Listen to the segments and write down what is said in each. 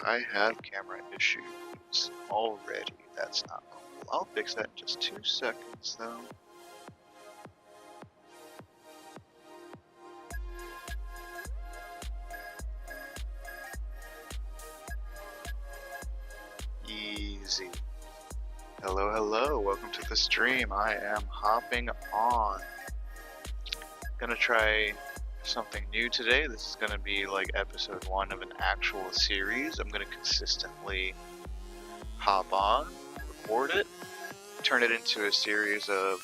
I have camera issues already. That's not cool. I'll fix that in just 2 seconds though. Easy. Hello, hello. Welcome to the stream. I am hopping on. Gonna try something new today. This is gonna be like episode 1 of an actual series. I'm gonna consistently hop on, record it, turn it into a series of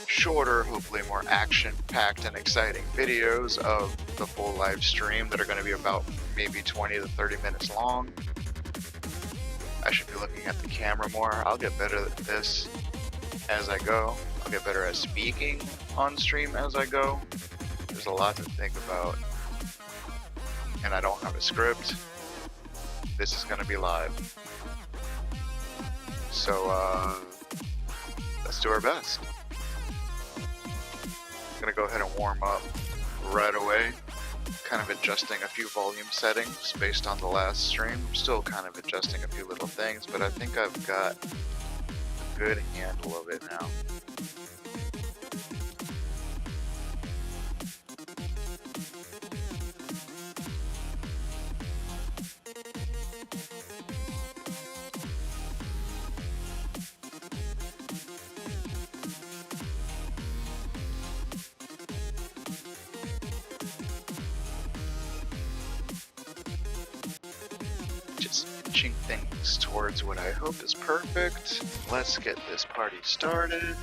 shorter, hopefully more action-packed and exciting videos of the full live stream that are gonna be about maybe 20 to 30 minutes long. I should be looking at the camera more. I'll get better at this as I go. I'll get better at speaking on stream as I go. There's a lot to think about, and I don't have a script. This is gonna be live, so let's do our best. I'm gonna go ahead and warm up right away, kind of adjusting a few volume settings based on the last stream. Still kind of adjusting a few little things, but I think I've got a good handle of it now. Inching things towards what I hope is perfect. Let's get this party started.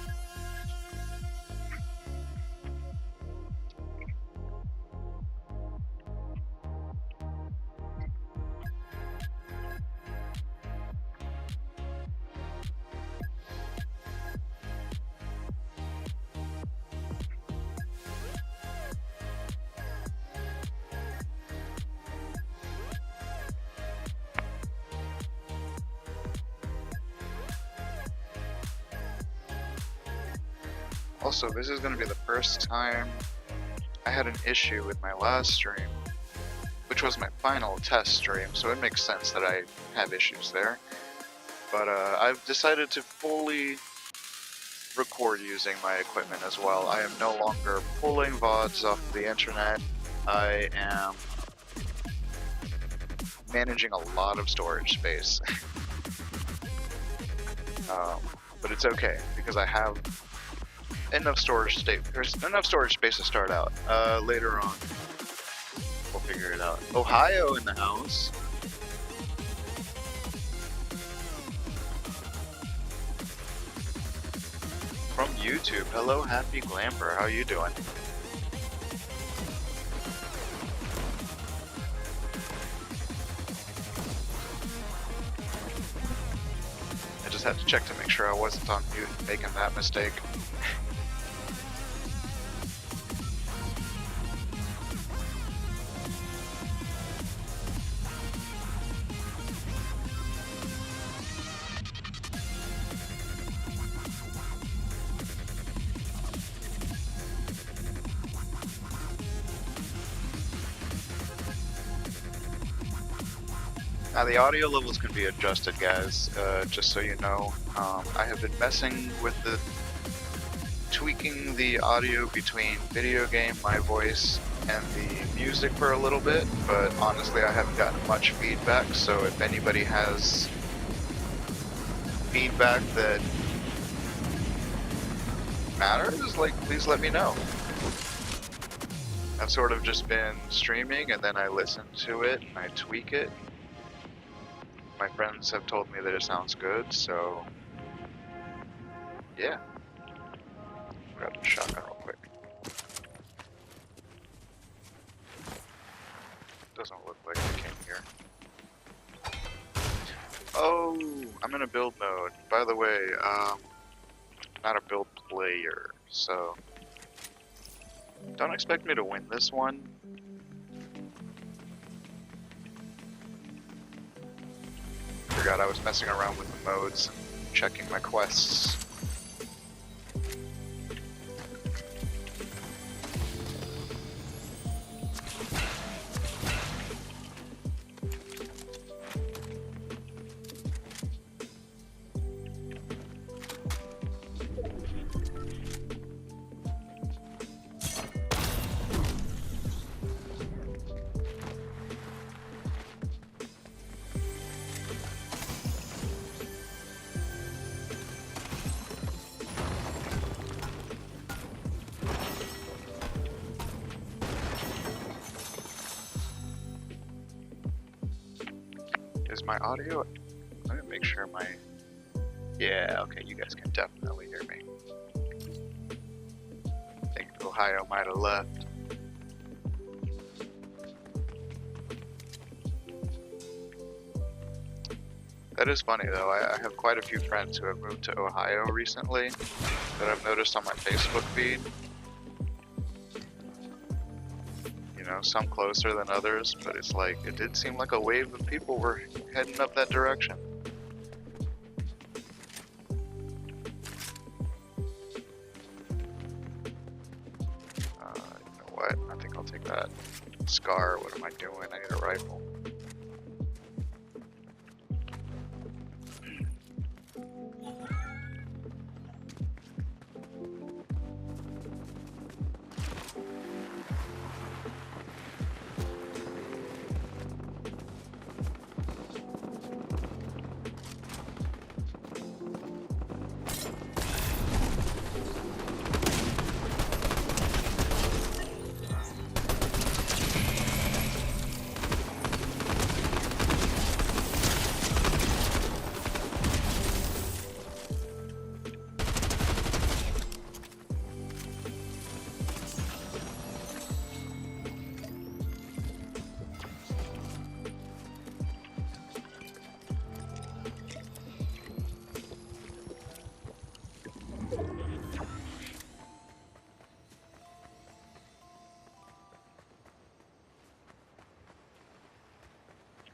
Also, this is going to be the first time I had an issue with my last stream, which was my final test stream, so it makes sense that I have issues there. But I've decided to fully record using my equipment as well. I am no longer pulling VODs off the internet. I am managing a lot of storage space. But it's okay, because I have enough storage space. There's enough storage space to start out. Later on, we'll figure it out. Ohio in the house. From YouTube. Hello, Happy Glamper. How you doing? I just had to check to make sure I wasn't on mute making that mistake. Now the audio levels can be adjusted, guys, just so you know. I have been messing with tweaking the audio between video game, my voice, and the music for a little bit, but honestly I haven't gotten much feedback, so if anybody has feedback that matters, like, please let me know. I've sort of just been streaming and then I listen to it and I tweak it. My friends have told me that it sounds good, so yeah. Grab the shotgun real quick. Doesn't look like I came here. Oh, I'm in a build mode. By the way, not a build player, so don't expect me to win this one. Forgot I was messing around with the modes and checking my quests. my audio? Let me make sure my... Yeah, okay, you guys can definitely hear me. I think Ohio might have left. That is funny though, I have quite a few friends who have moved to Ohio recently that I've noticed on my Facebook feed. You know, some closer than others, but it's like, it did seem like a wave of people were heading up that direction. You know what, I think I'll take that Scar. What am I doing? I need a rifle.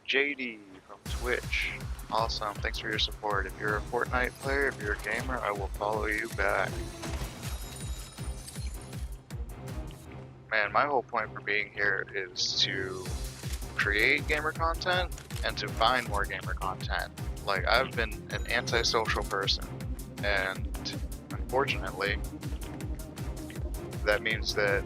JD from Twitch. Awesome, thanks for your support. If you're a Fortnite player, if you're a gamer, I will follow you back. Man, my whole point for being here is to create gamer content and to find more gamer content. Like, I've been an antisocial person, and unfortunately, that means that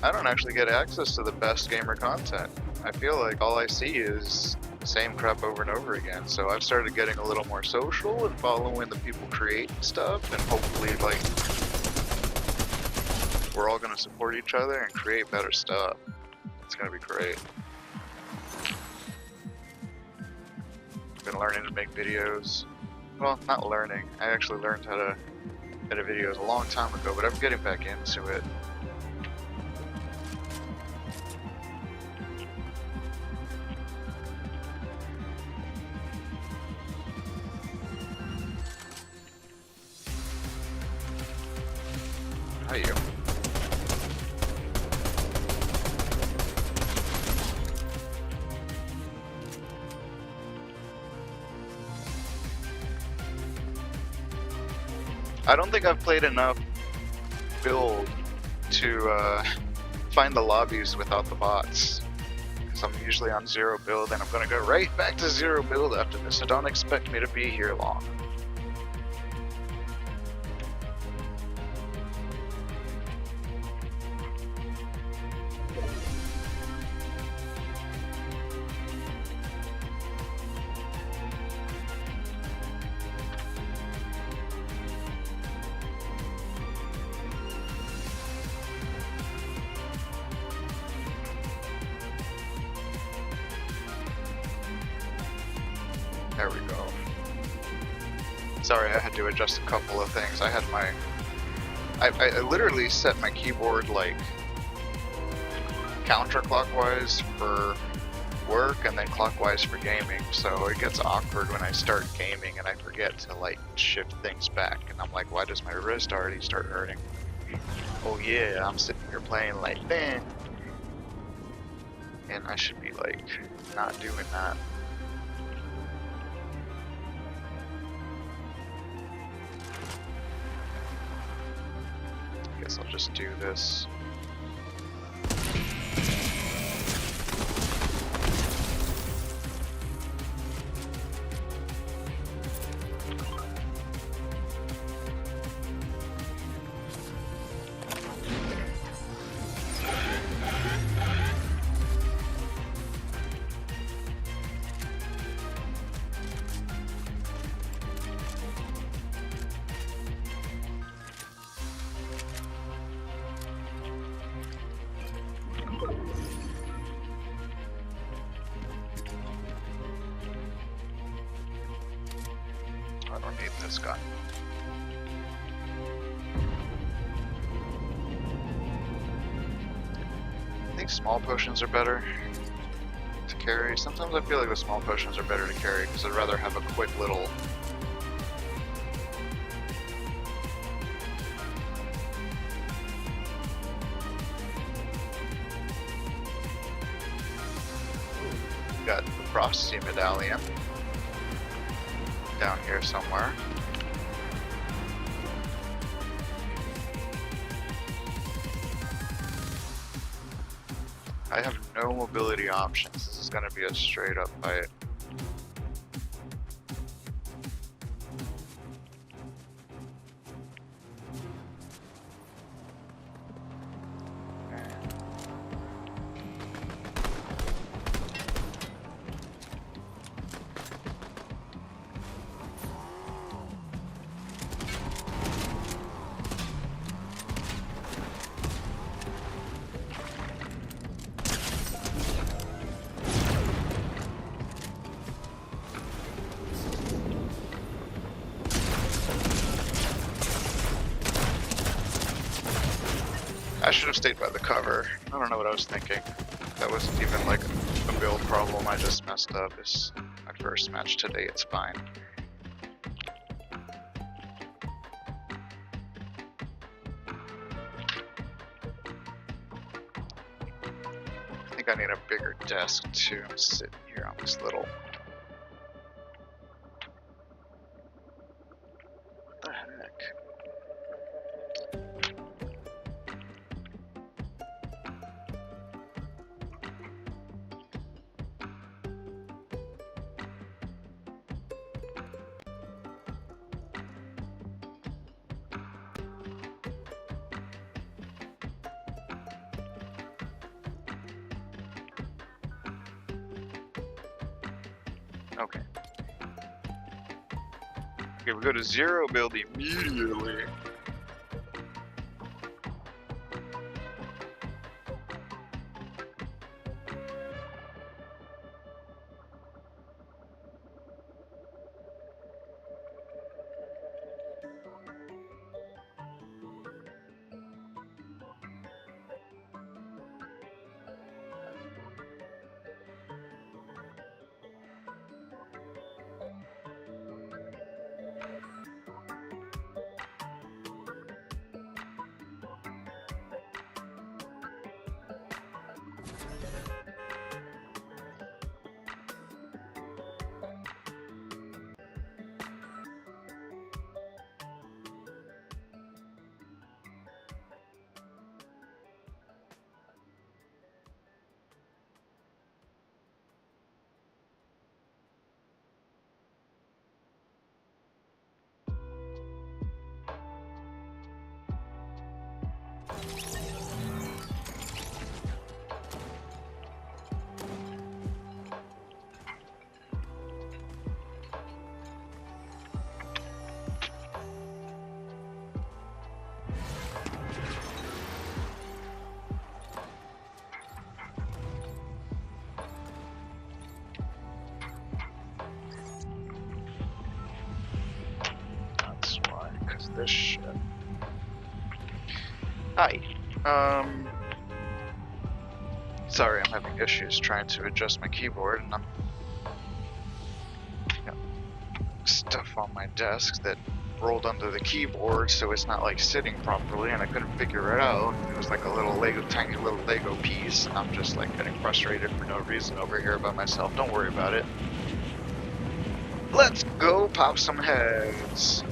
I don't actually get access to the best gamer content. I feel like all I see is the same crap over and over again. So I've started getting a little more social and following the people creating stuff, and hopefully, like, we're all gonna support each other and create better stuff. It's gonna be great. Been learning to make videos. Well, not learning. I actually learned how to edit videos a long time ago, but I'm getting back into it. How are you? I don't think I've played enough build to find the lobbies without the bots, because I'm usually on 0 build, and I'm going to go right back to 0 build after this, so don't expect me to be here long. There we go. Sorry, I had to adjust a couple of things. I had my... I literally set my keyboard, like, counterclockwise for work and then clockwise for gaming, so it gets awkward when I start gaming and I forget to, like, shift things back, and I'm like, why does my wrist already start hurting? Oh yeah, I'm sitting here playing like that, and I should be, like, not doing that. Guess I'll just do this. think small potions are better to carry. Sometimes I feel like the small potions are better to carry because I'd rather have a quick little... Got the Frosty Medallion down here somewhere. I have no mobility options. This is going to be a straight up fight. I should have stayed by the cover. I don't know what I was thinking. That wasn't even like a build problem. I just messed up. It's my first match today. It's fine. I think I need a bigger desk too. I'm sitting here on this little... What the heck? Okay. Okay, we go to zero build immediately. This shit. Hi. Sorry, I'm having issues trying to adjust my keyboard, and I'm got stuff on my desk that rolled under the keyboard, so it's not like sitting properly, and I couldn't figure it out. It was like a little tiny little Lego piece, and I'm just like getting frustrated for no reason over here by myself. Don't worry about it. Let's go pop some heads.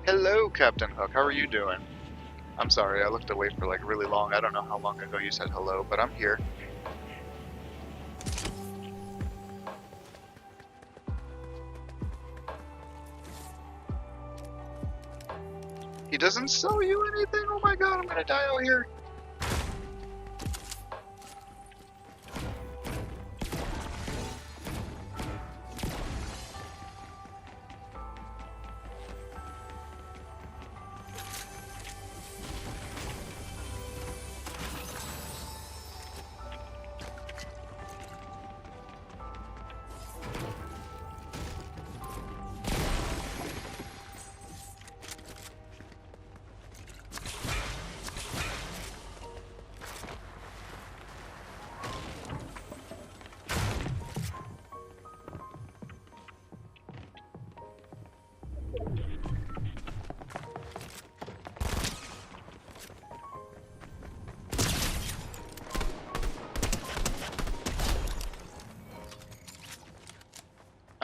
Hello, Captain Hook. How are you doing? I'm sorry, I looked away for like really long. I don't know how long ago you said hello, but I'm here. He doesn't sell you anything? Oh my god, I'm gonna die out here.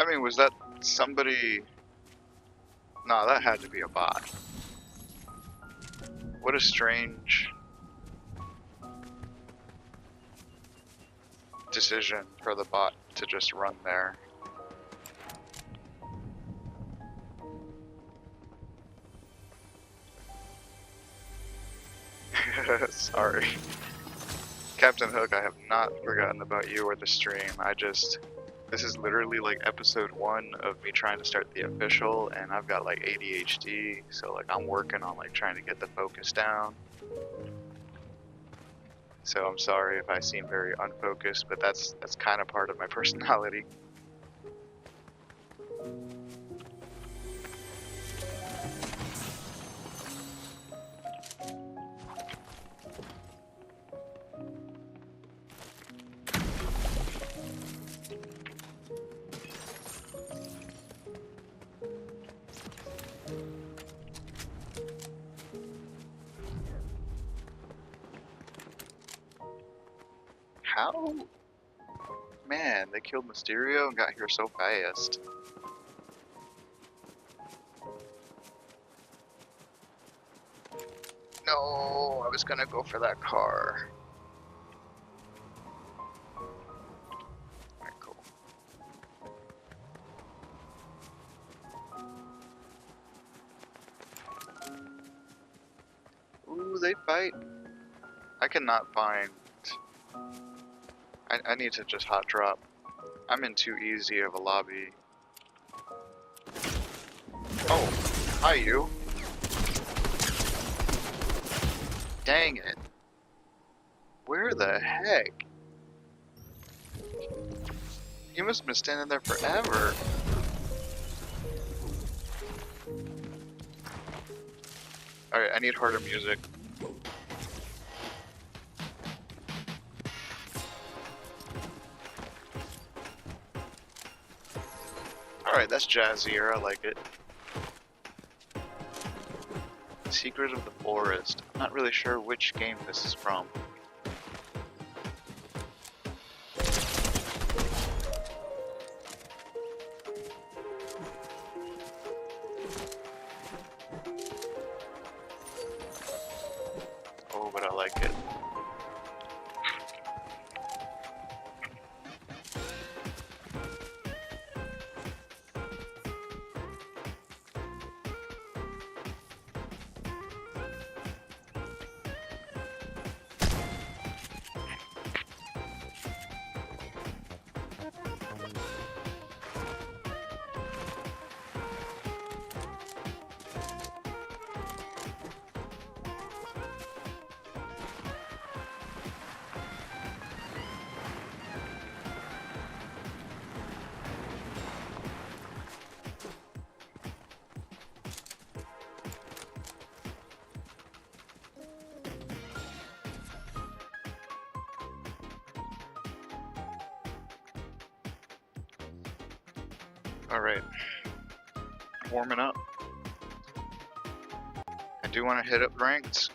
I mean, was that somebody? Nah, that had to be a bot. What a strange decision for the bot to just run there. Sorry. Captain Hook, I have not forgotten about you or the stream. This is literally like episode 1 of me trying to start the official, and I've got like ADHD, so like I'm working on like trying to get the focus down. So I'm sorry if I seem very unfocused, but that's kind of part of my personality. How? Man, they killed Mysterio and got here so fast. No, I was gonna go for that car. Alright, cool. Ooh, they fight. I cannot find... I need to just hot drop. I'm in too easy of a lobby. Oh, hi you. Dang it. Where the heck? You must have been standing there forever. Alright, I need harder music. Alright, that's jazzier, I like it. Secret of the Forest. I'm not really sure which game this is from. Oh, but I like it. Alright. Warming up. I do want to hit up ranked.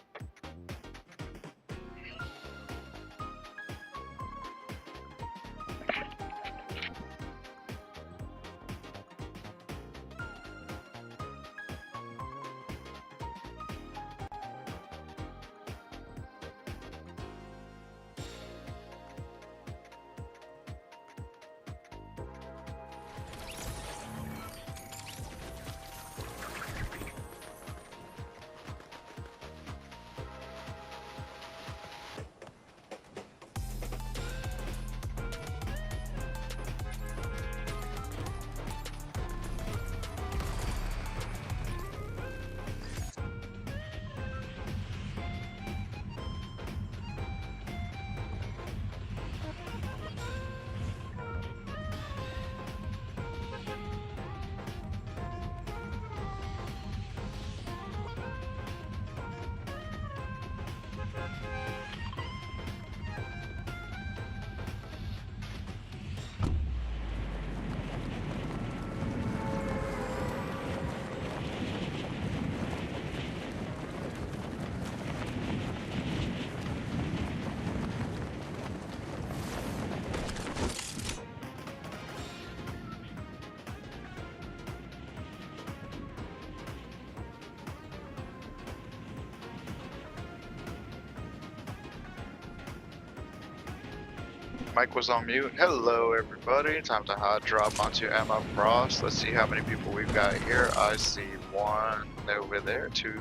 mic was on mute. Hello everybody, time to hot drop onto Emma Frost. Let's see how many people we've got here. I see 1 over there, 2,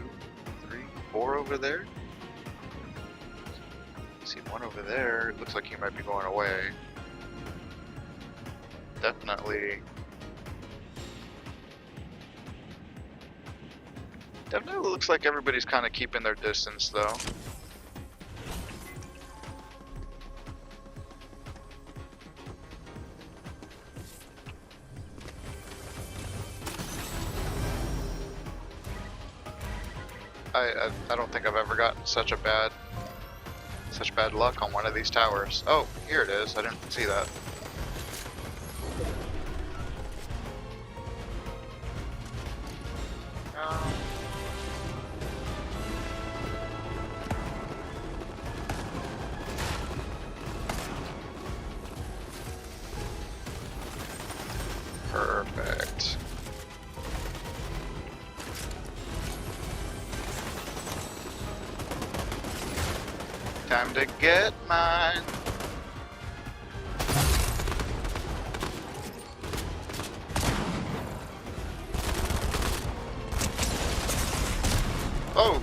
3, 4 over there. I see 1 over there. It looks like he might be going away. Definitely looks like everybody's kind of keeping their distance though. I don't think I've ever gotten such bad luck on one of these towers. Oh, here it is. I didn't see that. Perfect. Time to get mine. Oh.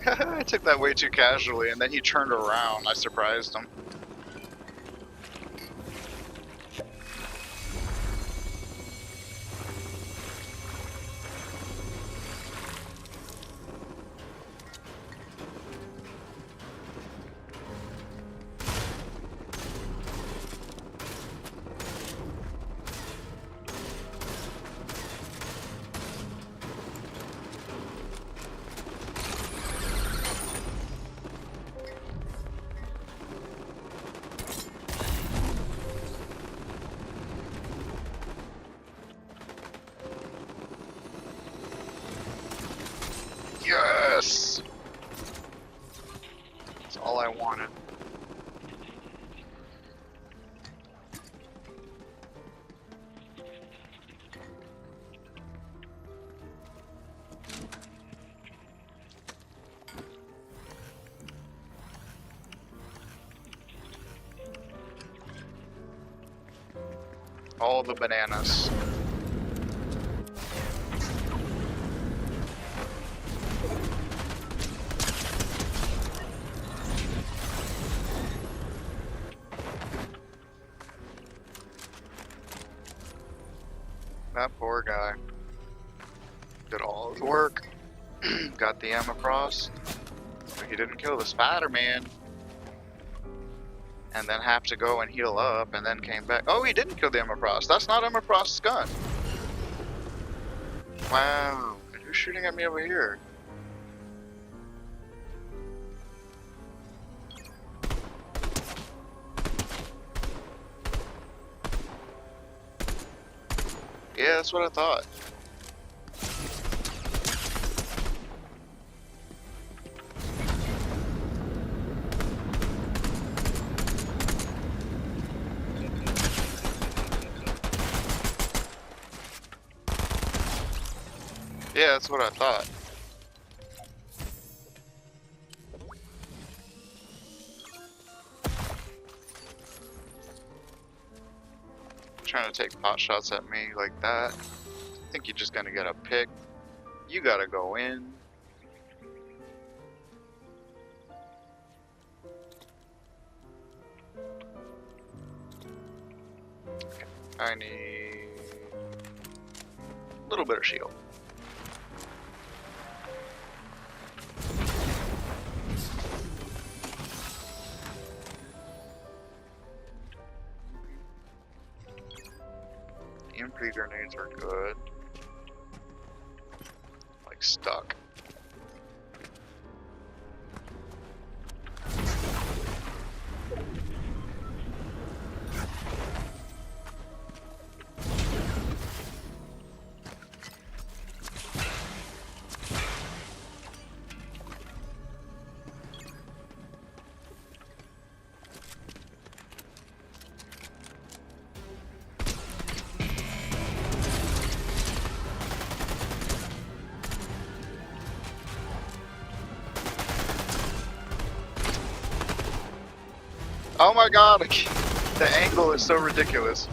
I took that way too casually, and then he turned around. I surprised him. Yes! That's all I wanted. All the bananas. That poor guy did all his work, got the Emma Frost, but he didn't kill the Spider-Man, and then have to go and heal up, and then came back. Oh, he didn't kill the Emma Frost. That's not Emma Frost's gun. Wow, and who's shooting at me over here? Yeah, that's what I thought. Yeah, that's what I thought. Trying to take pot shots at me like that. I think you're just gonna get a pick. You gotta go in. Okay. I need a little bit of shield. EMP grenades are good. Like stuck. Oh my god, the angle is so ridiculous.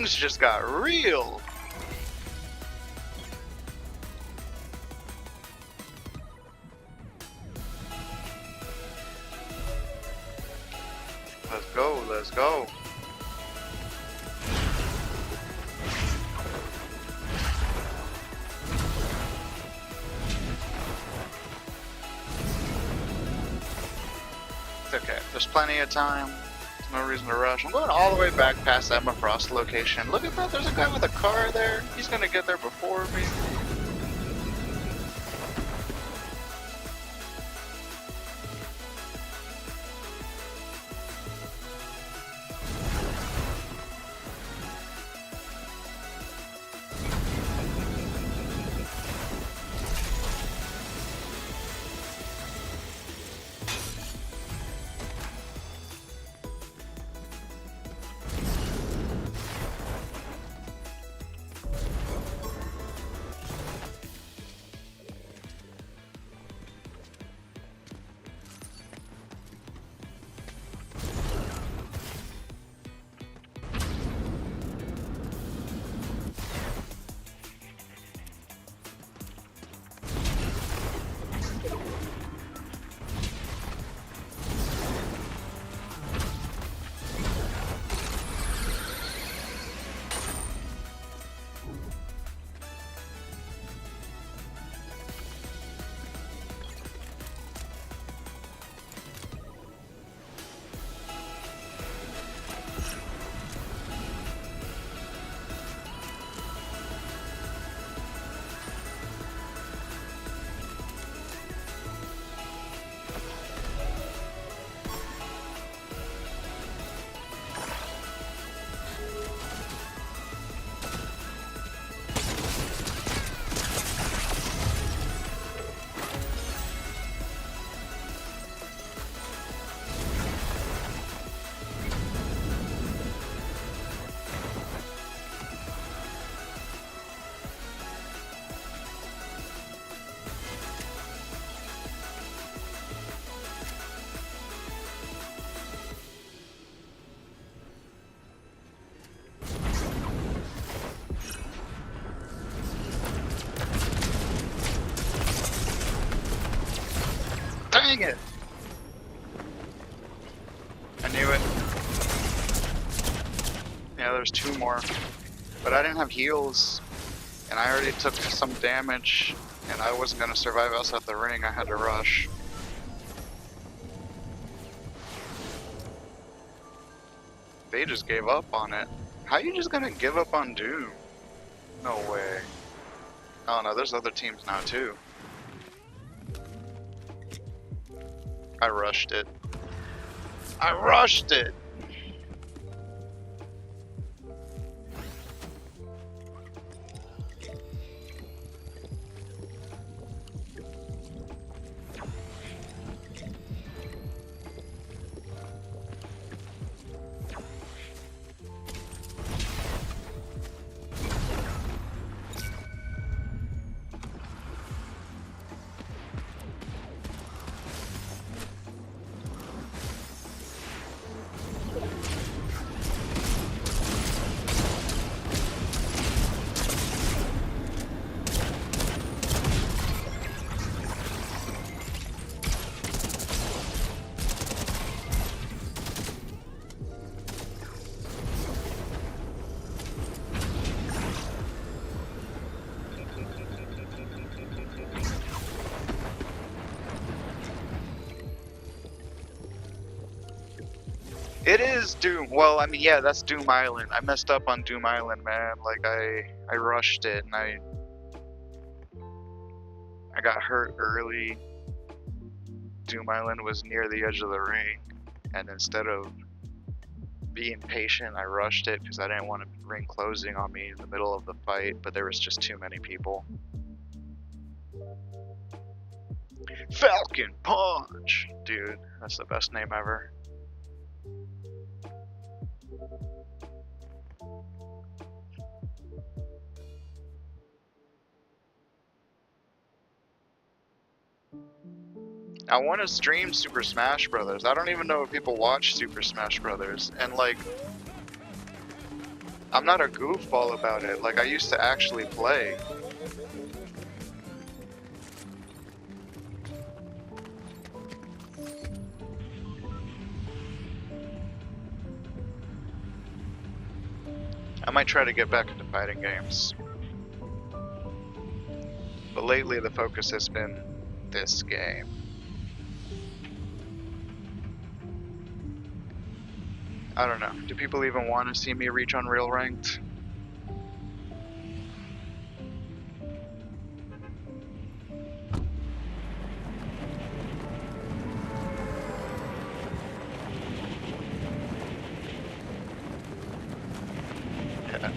Things just got real. Let's go, let's go. It's okay, there's plenty of time. There's no reason to rush. I'm going all the way back past Emma Frost location. Look at that, there's a guy with a car there. He's gonna get there before me. Dang it! I knew it. Yeah, there's two more. But I didn't have heals, and I already took some damage, and I wasn't gonna survive outside the ring. I had to rush. They just gave up on it. How you just gonna give up on Doom? No way. Oh no, there's other teams now too. I rushed it. I rushed it! It is Doom. Well, I mean, yeah, that's Doom Island. I messed up on Doom Island, man. Like, I rushed it, and I got hurt early. Doom Island was near the edge of the ring, and instead of being patient, I rushed it because I didn't want a ring closing on me in the middle of the fight, but there was just too many people. Falcon Punch! Dude, that's the best name ever. I want to stream Super Smash Brothers. I don't even know if people watch Super Smash Brothers, and like, I'm not a goofball about it. Like, I used to actually play. I might try to get back into fighting games. But lately the focus has been this game. I don't know. Do people even want to see me reach Unreal Ranked? Yeah.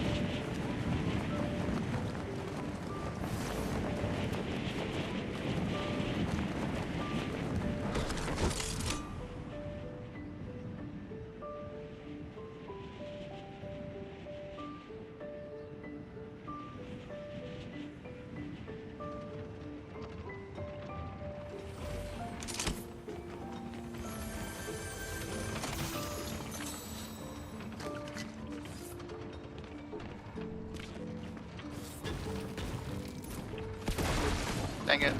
Dang it.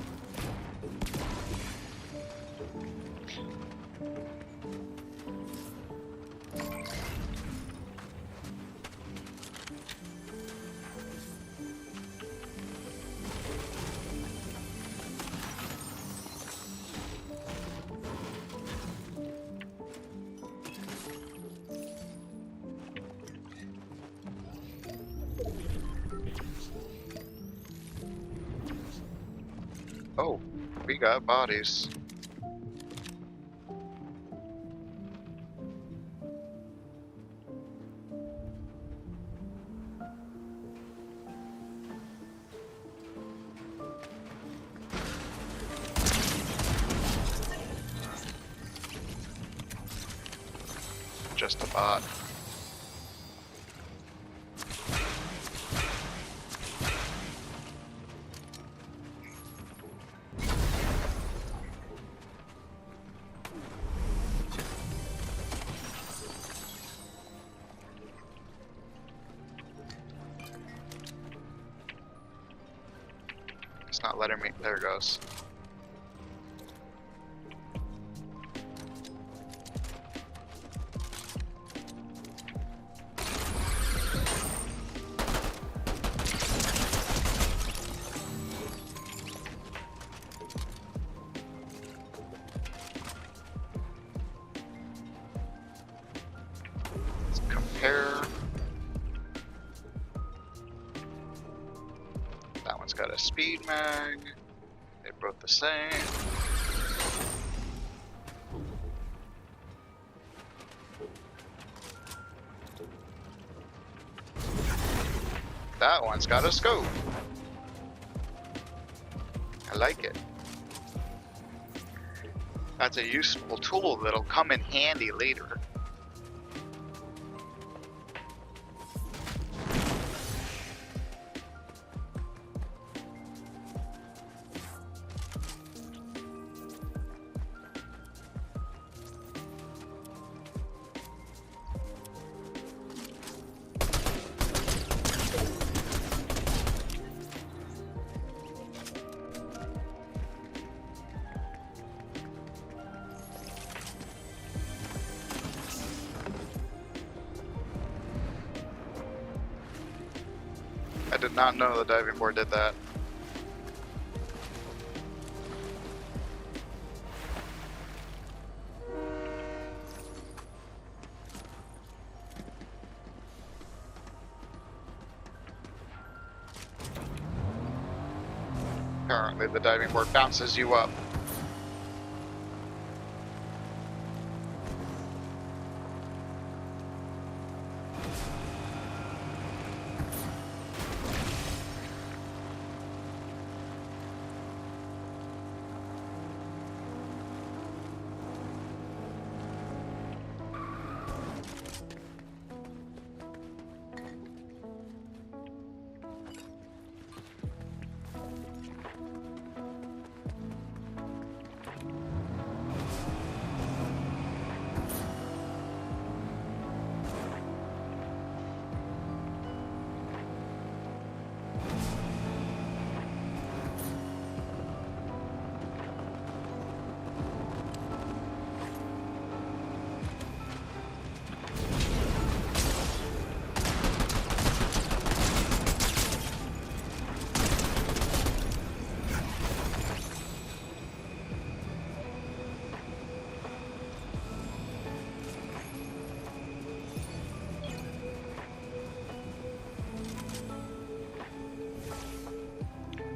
Oh, we got bodies. Just a bot. It's not letting me. There it goes. Let's compare. That one's got a speed mag. They're both the same. That one's got a scope. I like it. That's a useful tool that'll come in handy later. I did not know the diving board did that. Currently, the diving board bounces you up.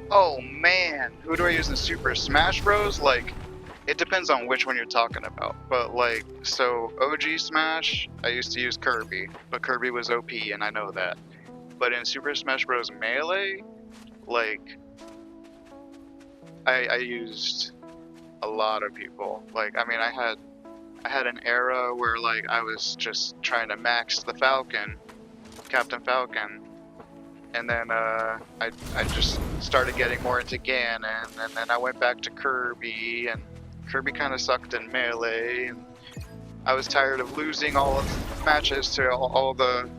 Oh man, who do I use in Super Smash Bros? Like, it depends on which one you're talking about. But like, so OG Smash, I used to use Kirby, but Kirby was OP, and I know that. But in Super Smash Bros. Melee, like, I used a lot of people. Like, I mean, I had an era where like I was just trying to max the Falcon, Captain Falcon, and then I just started getting more into Ganon, and then I went back to Kirby, and Kirby kind of sucked in Melee, and I was tired of losing all of the matches to all the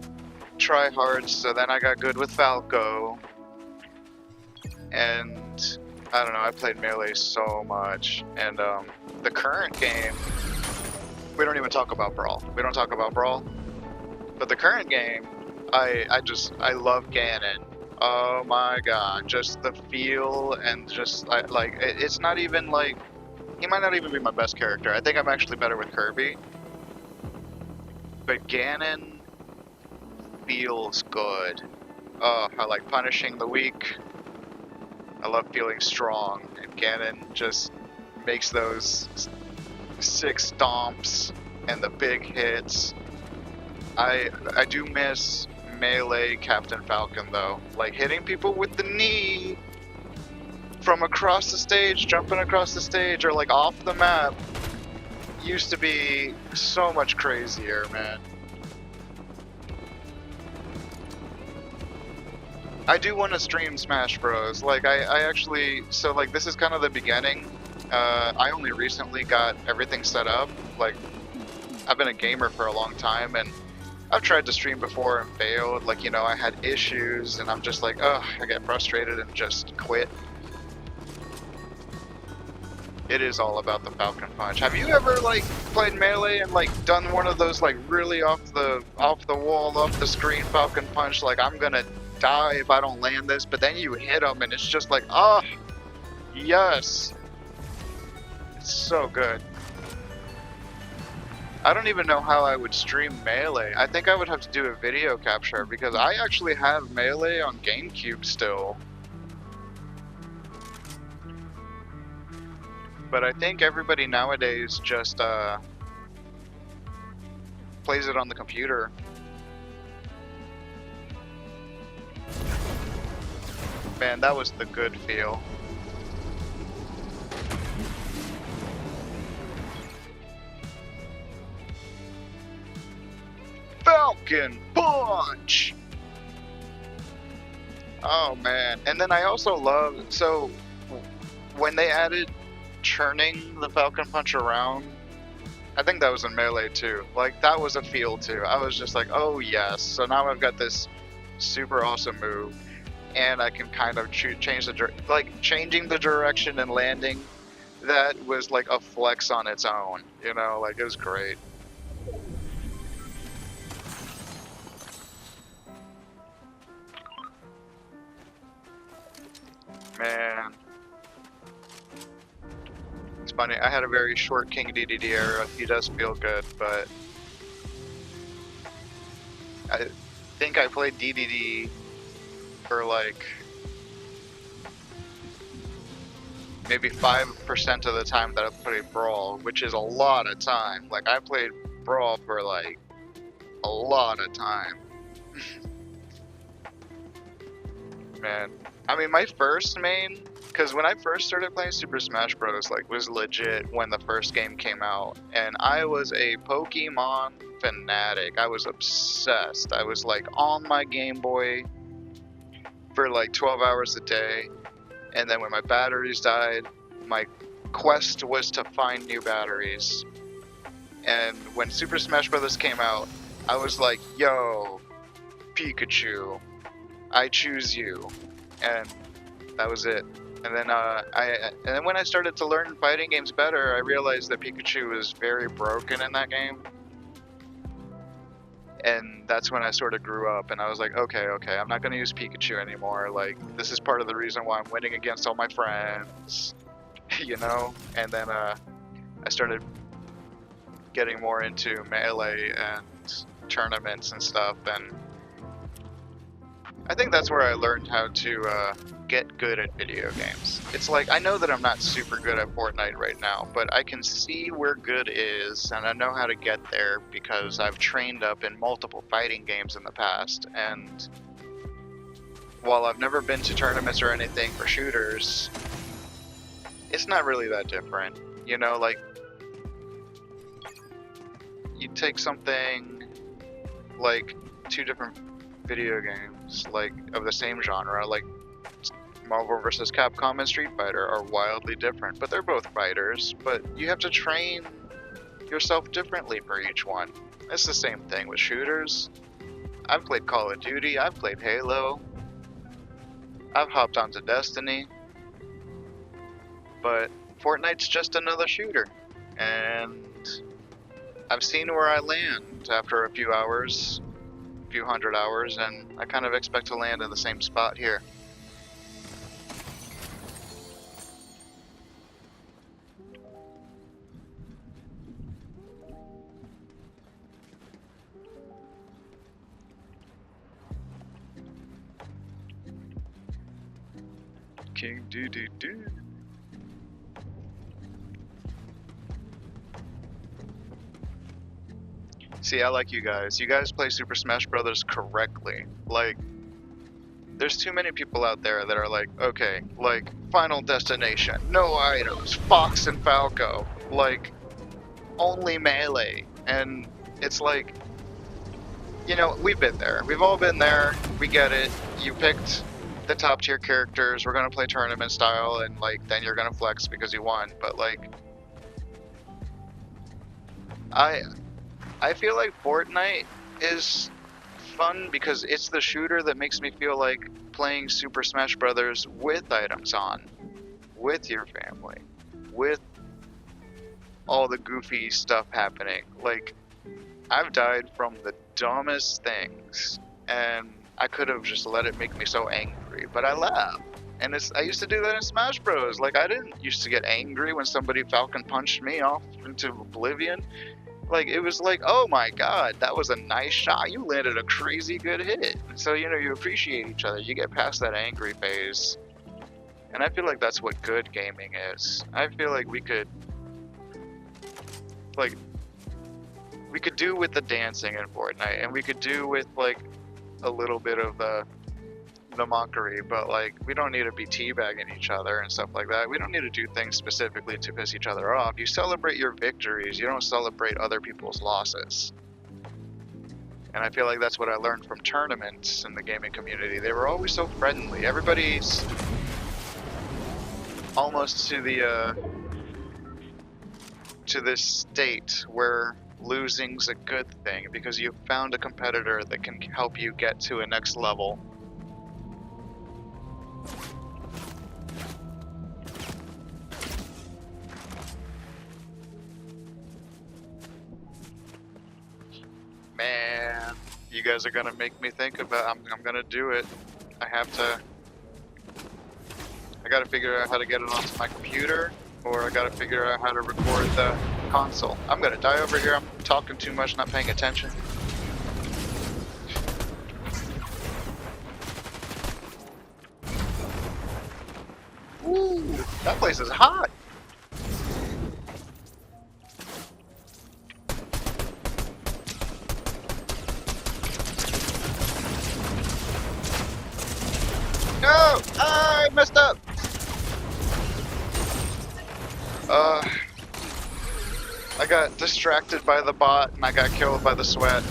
tryhards, so then I got good with Falco, and I don't know, I played Melee so much, and the current game, we don't even talk about Brawl. We don't talk about Brawl, but the current game, I love Ganon. Oh my god, just the feel and just like it's not even like, he might not even be my best character. I think I'm actually better with Kirby, but Ganon feels good. Oh, I like punishing the weak. I love feeling strong, and Ganon just makes those sick stomps and the big hits. I do miss Melee Captain Falcon though, like hitting people with the knee from across the stage, jumping across the stage, or like off the map, used to be so much crazier, man. I do want to stream Smash Bros. Like, I actually, so like this is kind of the beginning. I only recently got everything set up. Like, I've been a gamer for a long time, and I've tried to stream before and failed. Like, you know, I had issues, and I'm just like, oh, I get frustrated and just quit. It is all about the Falcon Punch. Have you ever like played Melee and like done one of those like really off the wall, off the screen Falcon Punch? Like, I'm gonna die if I don't land this, but then you hit them and it's just like, oh, yes. It's so good. I don't even know how I would stream Melee. I think I would have to do a video capture because I actually have Melee on GameCube still. But I think everybody nowadays just plays it on the computer. Man, that was the good feel. Falcon Punch! Oh man, and then I also love, so when they added churning the Falcon Punch around, I think that was in Melee too. Like, that was a feel too. I was just like, oh yes, so now I've got this super awesome move, and I can kind of change the, like, changing the direction and landing, that was like a flex on its own, you know, like, it was great. Man. It's funny, I had a very short King DDD era. He does feel good, but I think I played DDD for like maybe 5% of the time that I played Brawl, which is a lot of time. Like, I played Brawl for like a lot of time. Man, I mean, my first main, because when I first started playing Super Smash Bros, like, was legit when the first game came out, and I was a Pokemon fanatic. I was obsessed. I was like on my Game Boy for like 12 hours a day, and then when my batteries died, my quest was to find new batteries. And when Super Smash Bros came out, I was like, yo, Pikachu, I choose you. And that was it. And then when I started to learn fighting games better, I realized that Pikachu was very broken in that game. And that's when I sort of grew up, and I was like, okay, I'm not going to use Pikachu anymore. Like, this is part of the reason why I'm winning against all my friends, you know? And then I started getting more into Melee and tournaments and stuff, and I think that's where I learned how to get good at video games. It's like, I know that I'm not super good at Fortnite right now, but I can see where good is, and I know how to get there because I've trained up in multiple fighting games in the past, and while I've never been to tournaments or anything for shooters, it's not really that different. You know, like, you take something like two different video games like of the same genre, like Marvel vs. Capcom and Street Fighter, are wildly different, but they're both fighters, but you have to train yourself differently for each one. It's the same thing with shooters. I've played Call of Duty, I've played Halo, I've hopped onto Destiny, but Fortnite's just another shooter, and I've seen where I land after a few hours, a few hundred hours, and I kind of expect to land in the same spot here. King doo doo doo. See, I like you guys. You guys play Super Smash Brothers correctly. Like, there's too many people out there that are like, okay, like, Final Destination, no items, Fox and Falco, like, only melee. And it's like, you know, we've been there. We've all been there. We get it. You picked the top tier characters. We're gonna play tournament style, and like, then you're gonna flex because you won. But like, I feel like Fortnite is fun because it's the shooter that makes me feel like playing Super Smash Brothers with items on, with your family, with all the goofy stuff happening. Like, I've died from the dumbest things, and I could have just let it make me so angry, but I laugh. And I used to do that in Smash Bros. Like, I didn't used to get angry when somebody Falcon punched me off into oblivion. Like, it was like, oh my god, that was a nice shot. You landed a crazy good hit. So, you know, you appreciate each other. You get past that angry phase. And I feel like that's what good gaming is. I feel like we could do with the dancing in Fortnite, and we could do with, like, a little bit of the mockery, but, like, we don't need to be teabagging each other and stuff like that. We don't need to do things specifically to piss each other off. You celebrate your victories. You don't celebrate other people's losses. And I feel like that's what I learned from tournaments in the gaming community. They were always so friendly. Everybody's almost to this state where losing's a good thing because you've found a competitor that can help you get to a next level. Man, you guys are gonna make me think about. I'm gonna do it. I gotta figure out how to get it onto my computer, or I gotta figure out how to record the console. I'm gonna die over here. I'm talking too much, not paying attention. Ooh, that place is hot. No! I messed up! I got distracted by the bot and I got killed by the sweat.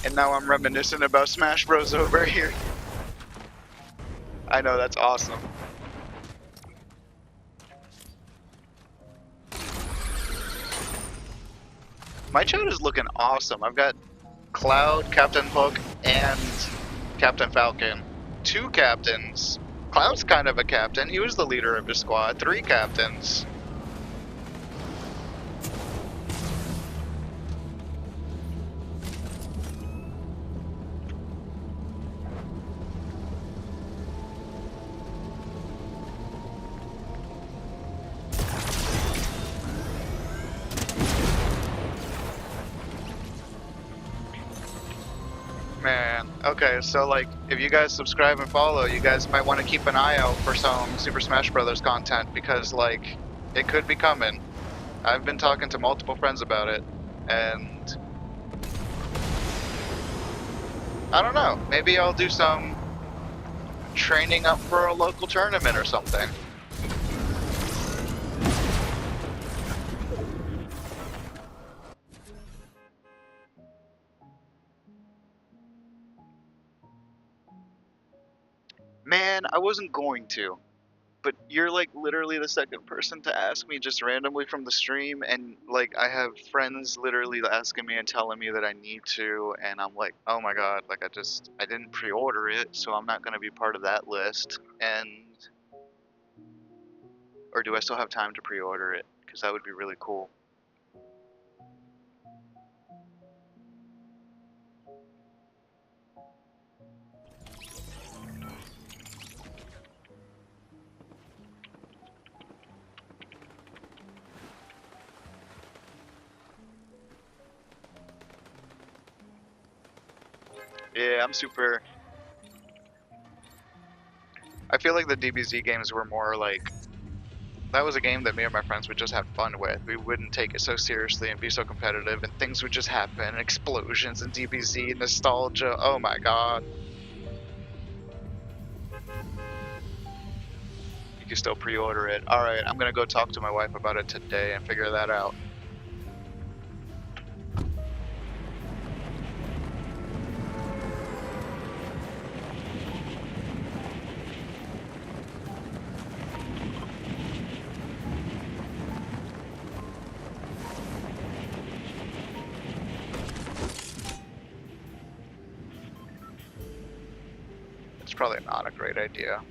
And now I'm reminiscing about Smash Bros over here. I know, that's awesome. My chat is looking awesome. I've got Cloud, Captain Hook, and Captain Falcon. 2 captains. Cloud's kind of a captain. He was the leader of his squad. 3 captains. man. Okay, so like, if you guys subscribe and follow, you guys might want to keep an eye out for some Super Smash Brothers content because like, it could be coming. I've been talking to multiple friends about it, and I don't know. Maybe I'll do some training up for a local tournament or something. Man, I wasn't going to, but you're like literally the second person to ask me just randomly from the stream, and like I have friends literally asking me and telling me that I need to, and I'm like, oh my god, like I didn't pre-order it, so I'm not going to be part of that list. And or do I still have time to pre-order it? Because that would be really cool. Yeah, I'm super. I feel like the DBZ games were more like, that was a game that me and my friends would just have fun with. We wouldn't take it so seriously and be so competitive, and things would just happen. Explosions and DBZ, nostalgia. Oh my god. You can still pre-order it. Alright, I'm gonna go talk to my wife about it today and figure that out. It's probably not a great idea.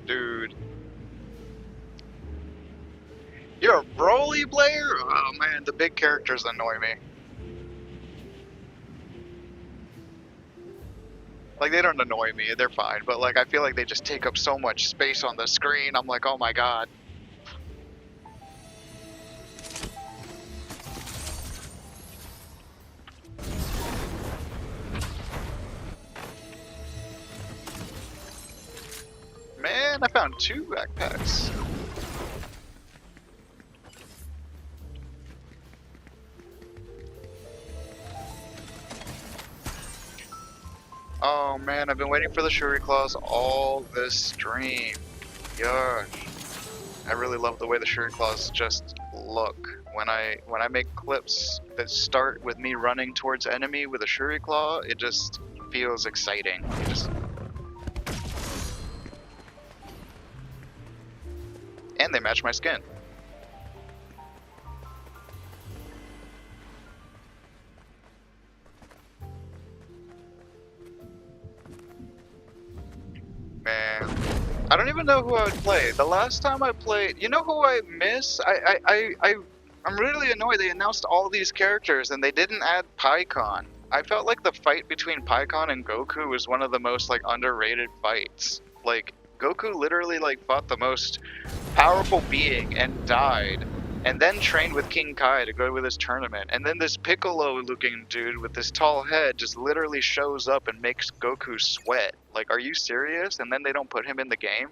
Dude. You're a Broly player? Oh man, the big characters annoy me. Like, they don't annoy me, they're fine, but like, I feel like they just take up so much space on the screen. I'm like, oh my god. Man, I found 2 backpacks. Oh man, I've been waiting for the Shuri Claws all this stream. Yuck. I really love the way the Shuri Claws just look. When I make clips that start with me running towards enemy with a Shuri Claw, it just feels exciting. And they match my skin. Man, I don't even know who I would play. The last time I played, you know who I miss? I'm really annoyed. They announced all these characters and they didn't add PyCon. I felt like the fight between PyCon and Goku was one of the most like underrated fights. Like Goku literally like fought the most powerful being and died, and then trained with King Kai to go with his tournament. And then this Piccolo-looking dude with this tall head just literally shows up and makes Goku sweat. Like, are you serious? And then they don't put him in the game?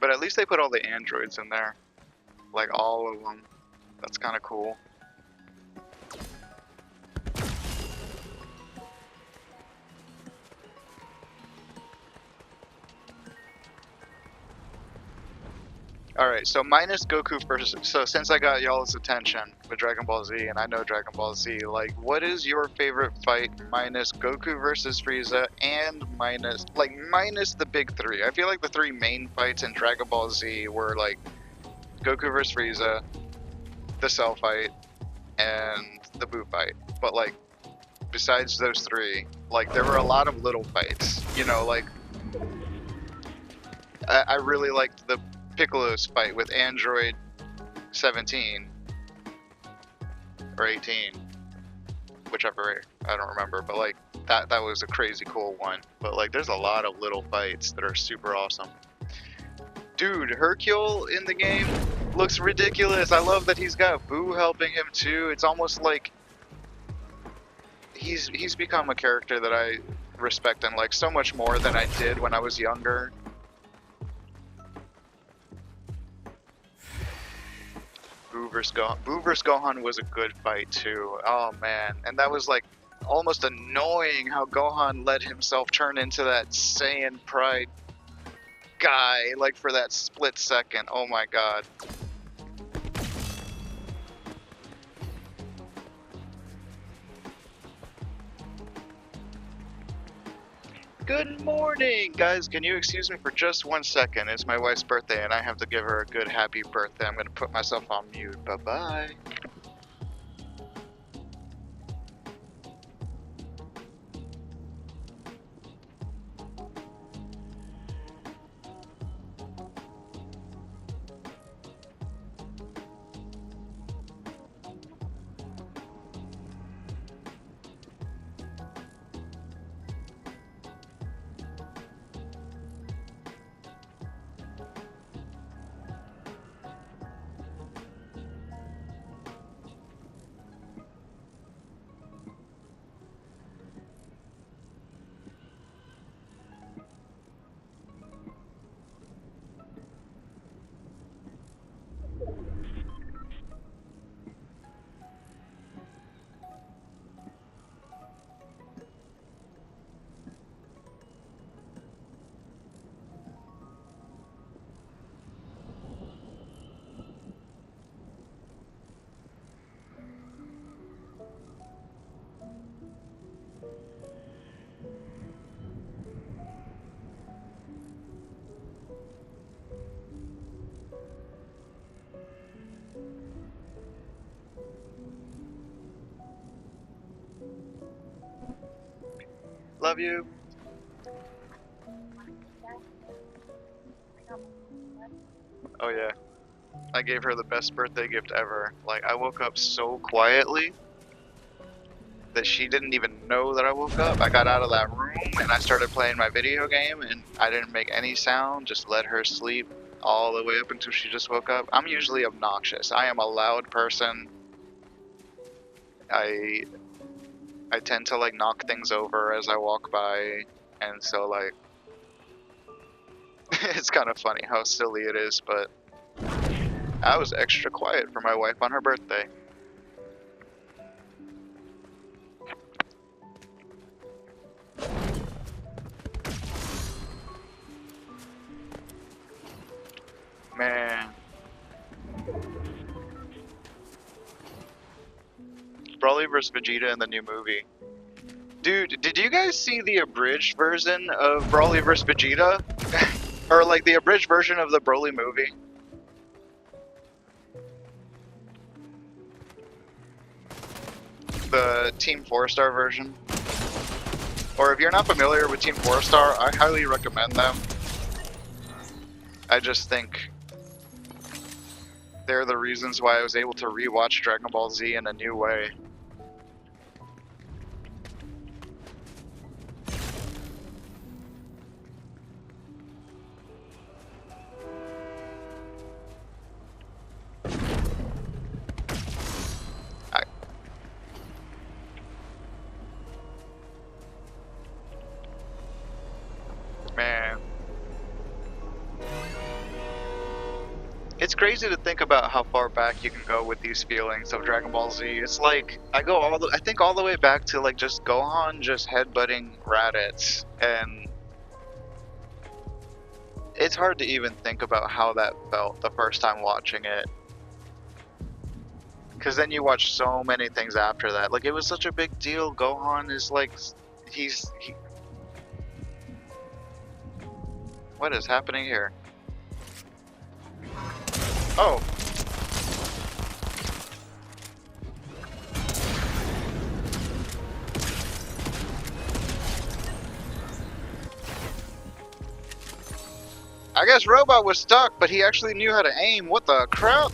But at least they put all the androids in there. Like, all of them. That's kind of cool. Alright, so minus Goku first. So since I got y'all's attention with Dragon Ball Z, and I know Dragon Ball Z, like, what is your favorite fight minus Goku versus Frieza and minus the big 3? I feel like the 3 main fights in Dragon Ball Z were like Goku versus Frieza, the Cell fight, and the Boo fight. But like, besides those 3, like, there were a lot of little fights, you know, like I really liked the Piccolo's fight with Android 17 or 18, whichever, I don't remember, but like that was a crazy cool one. But like there's a lot of little fights that are super awesome. Dude, Hercule in the game looks ridiculous. I love that he's got Boo helping him too. It's almost like he's become a character that I respect and like so much more than I did when I was younger. Boo vs. Gohan was a good fight too. Oh man, and that was like almost annoying how Gohan let himself turn into that Saiyan Pride guy, like for that split second. Oh my god. Good morning, guys. Can you excuse me for just 1 second? It's my wife's birthday and I have to give her a good happy birthday. I'm gonna put myself on mute. Bye-bye. Love you. Oh yeah. I gave her the best birthday gift ever. Like, I woke up so quietly that she didn't even know that I woke up. I got out of that room and I started playing my video game and I didn't make any sound, just let her sleep all the way up until she just woke up. I'm usually obnoxious. I am a loud person. I tend to like knock things over as I walk by, and so like it's kind of funny how silly it is, but I was extra quiet for my wife on her birthday. Man. Broly vs. Vegeta in the new movie. Dude, did you guys see the abridged version of Broly vs. Vegeta? Or like the abridged version of the Broly movie? The Team 4-Star version? Or if you're not familiar with Team 4-Star, I highly recommend them. I just think they're the reasons why I was able to rewatch Dragon Ball Z in a new way. Man. It's crazy to think about how far back you can go with these feelings of Dragon Ball Z. It's like, I think all the way back to like just Gohan just headbutting Raditz, and it's hard to even think about how that felt the first time watching it. Because then you watch so many things after that. Like, it was such a big deal. Gohan is like, what is happening here? Oh. I guess Robot was stuck, but he actually knew how to aim. What the crap?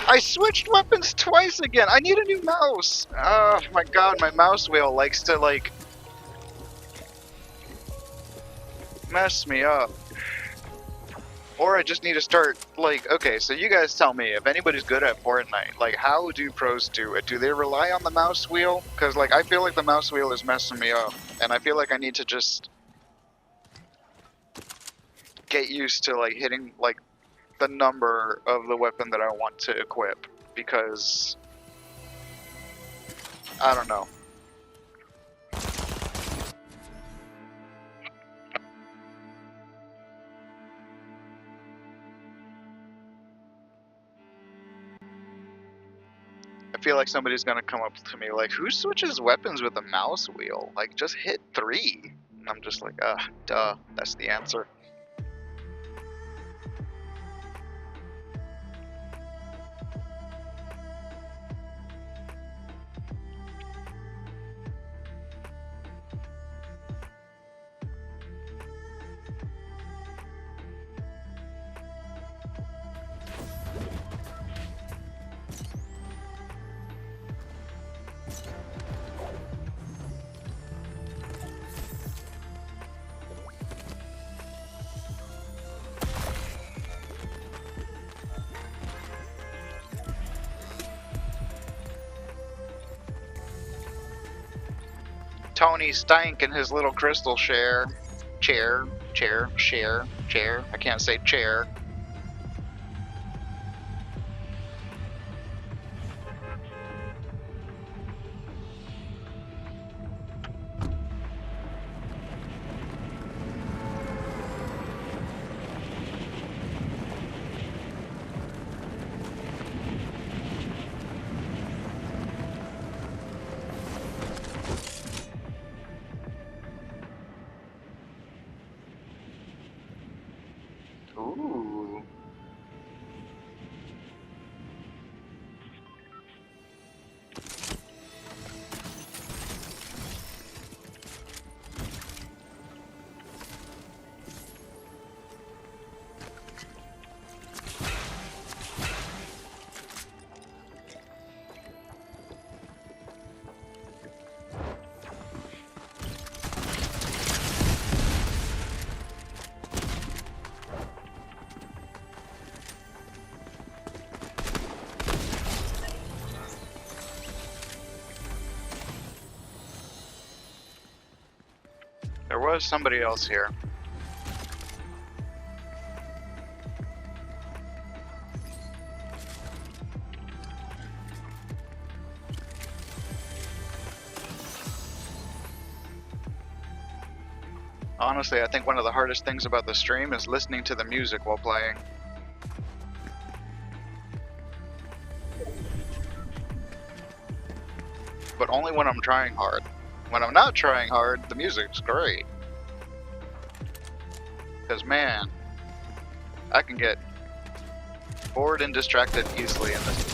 I switched weapons twice again. I need a new mouse. Oh my god, my mouse wheel likes to like mess me up. Or I just need to start like, okay, so you guys tell me if anybody's good at Fortnite, like how do pros do it? Do they rely on the mouse wheel? Because like I feel like the mouse wheel is messing me up, and I feel like I need to just get used to like hitting like the number of the weapon that I want to equip, because I don't know. I feel like somebody's gonna come up to me like, who switches weapons with a mouse wheel? Like, just hit 3. And I'm just like, duh, that's the answer. Tony Stank and his little crystal chair. I can't say chair. Ooh. There was somebody else here. Honestly, I think one of the hardest things about the stream is listening to the music while playing. But only when I'm trying hard. When I'm not trying hard, the music's great. Because man, I can get bored and distracted easily in this.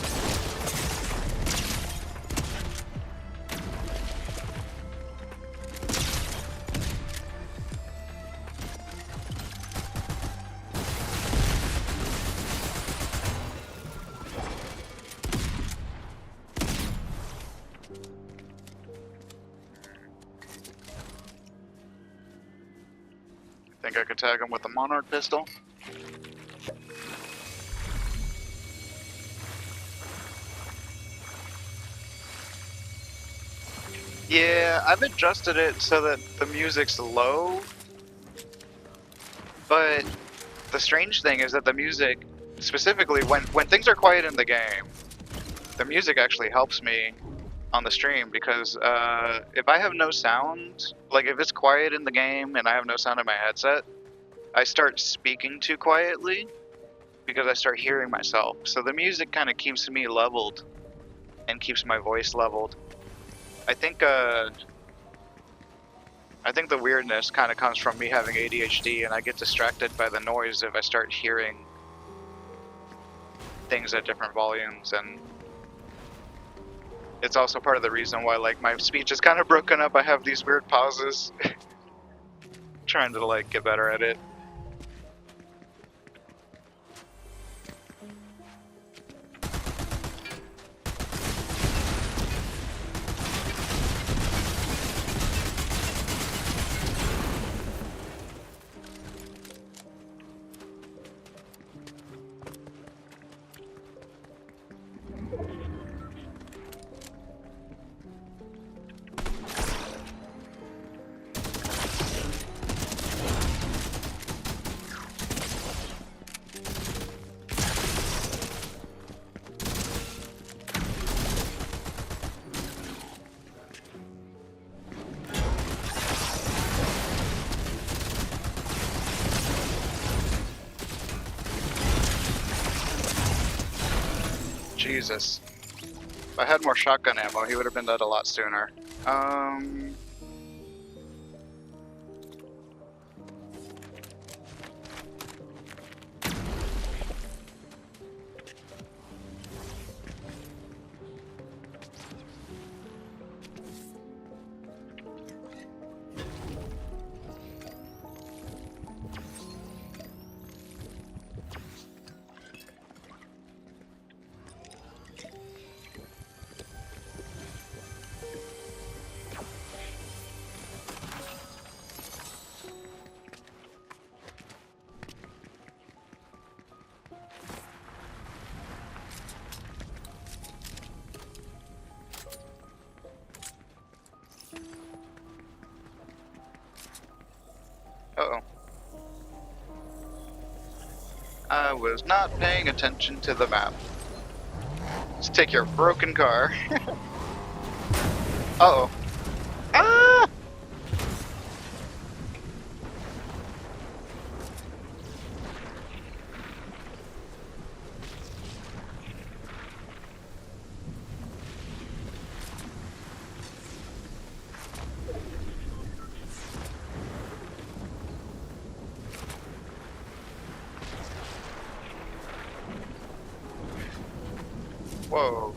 Think I could tag him with the Monarch pistol? Yeah, I've adjusted it so that the music's low, but the strange thing is that the music, specifically when things are quiet in the game, the music actually helps me on the stream because if I have no sound, like if it's quiet in the game and I have no sound in my headset, I start speaking too quietly because I start hearing myself. So the music kind of keeps me leveled and keeps my voice leveled. I think the weirdness kind of comes from me having ADHD, and I get distracted by the noise if I start hearing things at different volumes, and it's also part of the reason why like my speech is kind of broken up. I have these weird pauses, trying to like get better at it. Jesus. If I had more shotgun ammo, he would have been dead a lot sooner. Uh-oh. I was not paying attention to the map. Let's take your broken car. Uh-oh. Ah! Whoa.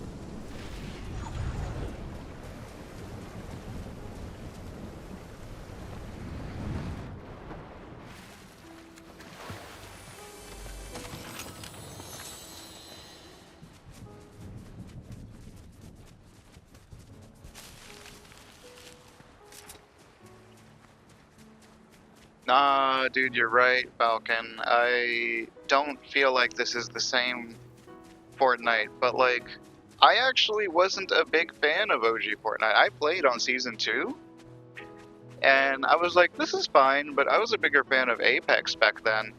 Nah, dude, you're right, Falcon. I don't feel like this is the same Fortnite, but like, I actually wasn't a big fan of OG Fortnite. I played on Season 2, and I was like, this is fine, but I was a bigger fan of Apex back then.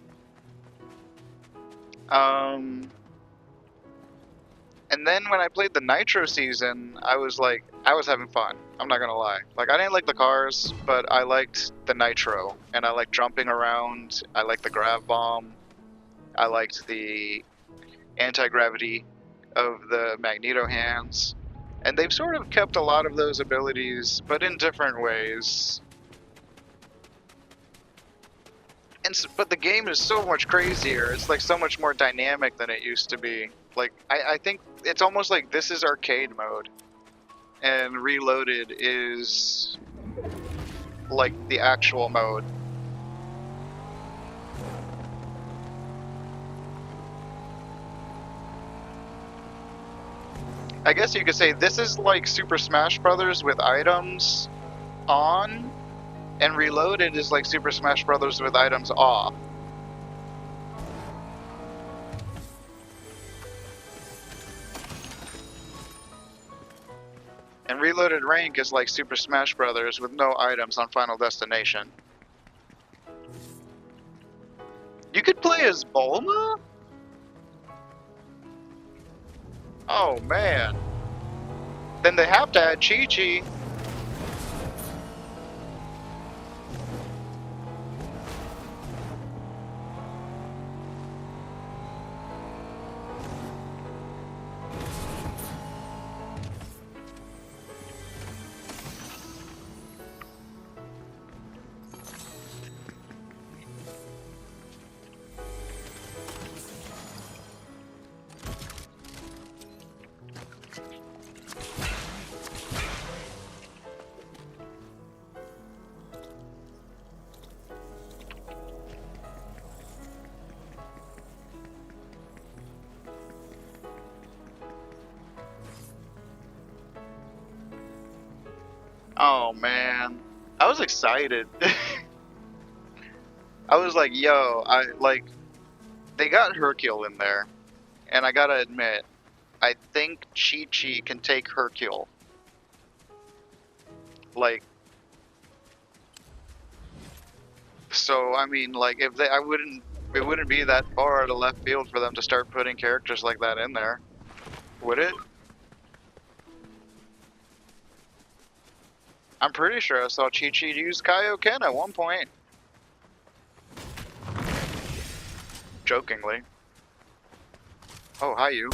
And then when I played the Nitro season, I was like, I was having fun. I'm not gonna lie. Like, I didn't like the cars, but I liked the Nitro, and I liked jumping around. I liked the grav bomb. I liked the anti-gravity of the Magneto hands. And they've sort of kept a lot of those abilities, but in different ways. But the game is so much crazier. It's like so much more dynamic than it used to be. Like, I think it's almost like this is arcade mode, and Reloaded is like the actual mode. I guess you could say this is like Super Smash Brothers with items on, and Reloaded is like Super Smash Brothers with items off. And reloaded rank is like Super Smash Brothers with no items on Final Destination. You could play as Bulma? Oh man. Then they have to add Chi-Chi. Oh man, I was excited. I was like, yo, they got Hercule in there, and I gotta admit, I think Chi-Chi can take Hercule. Like, so I mean, like, if they, it wouldn't be that far out of left field for them to start putting characters like that in there, would it? I'm pretty sure I saw Chi-Chi use Kaioken at one point. Jokingly. Oh, hi you.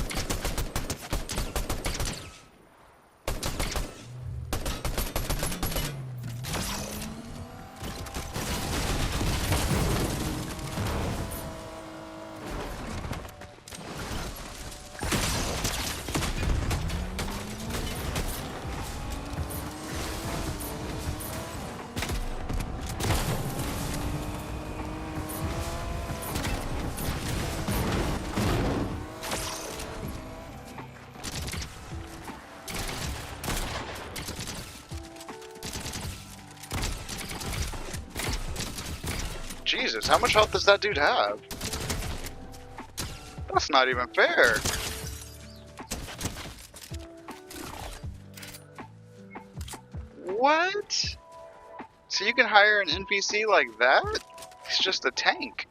Jesus, how much health does that dude have? That's not even fair. What? So you can hire an NPC like that? He's just a tank.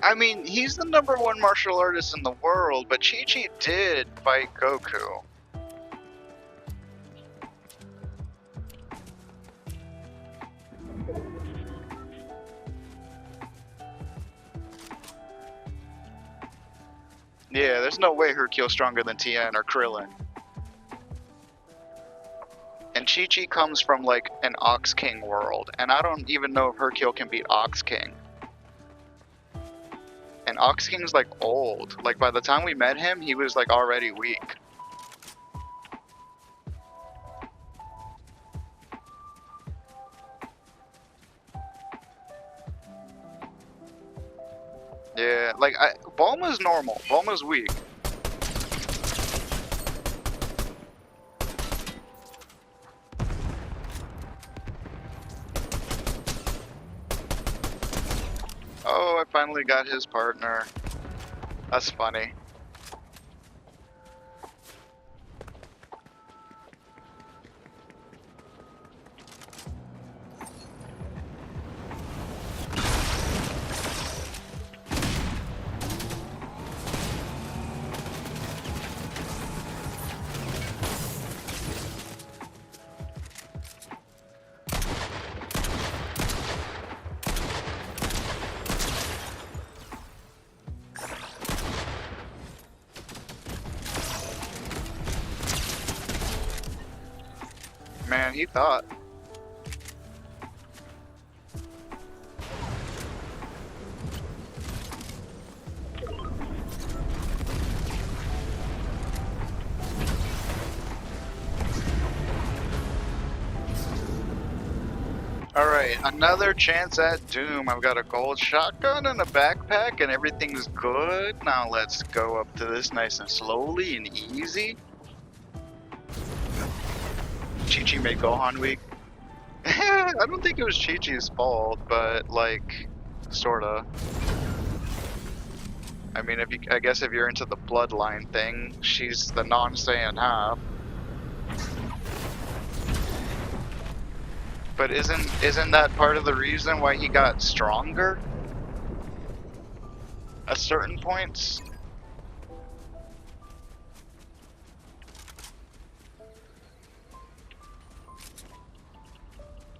I mean, he's the #1 martial artist in the world, but Chi-Chi did fight Goku. Yeah, there's no way Hercule's stronger than Tien or Krillin. And Chi-Chi comes from like an Ox King world, and I don't even know if Hercule can beat Ox King. And Ox King's like old. Like by the time we met him, he was like already weak. Yeah, like Bulma's normal. Bulma's weak. Oh, I finally got his partner. That's funny. Man, he thought. Alright, another chance at Doom. I've got a gold shotgun and a backpack and everything's good. Now let's go up to this nice and slowly and easy. Chi-Chi made Gohan weak. I don't think it was Chi-Chi's fault, but like, sorta. I mean, I guess if you're into the bloodline thing, she's the non-Saiyan half. But isn't that part of the reason why he got stronger? At certain points?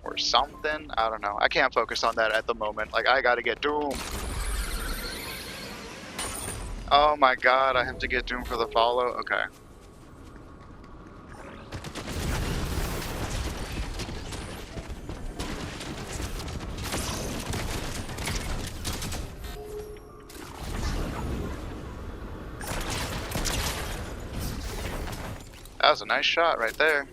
Or something? I don't know. I can't focus on that at the moment. Like, I gotta get Doom. Oh my god, I have to get Doom for the follow? Okay. That was a nice shot right there.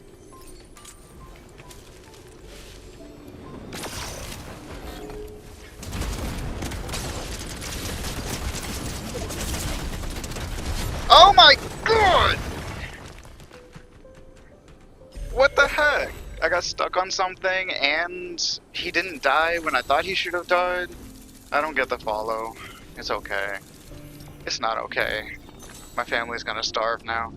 Oh my god! What the heck? I got stuck on something and he didn't die when I thought he should have died. I don't get the follow. It's okay. It's not okay. My family's gonna starve now.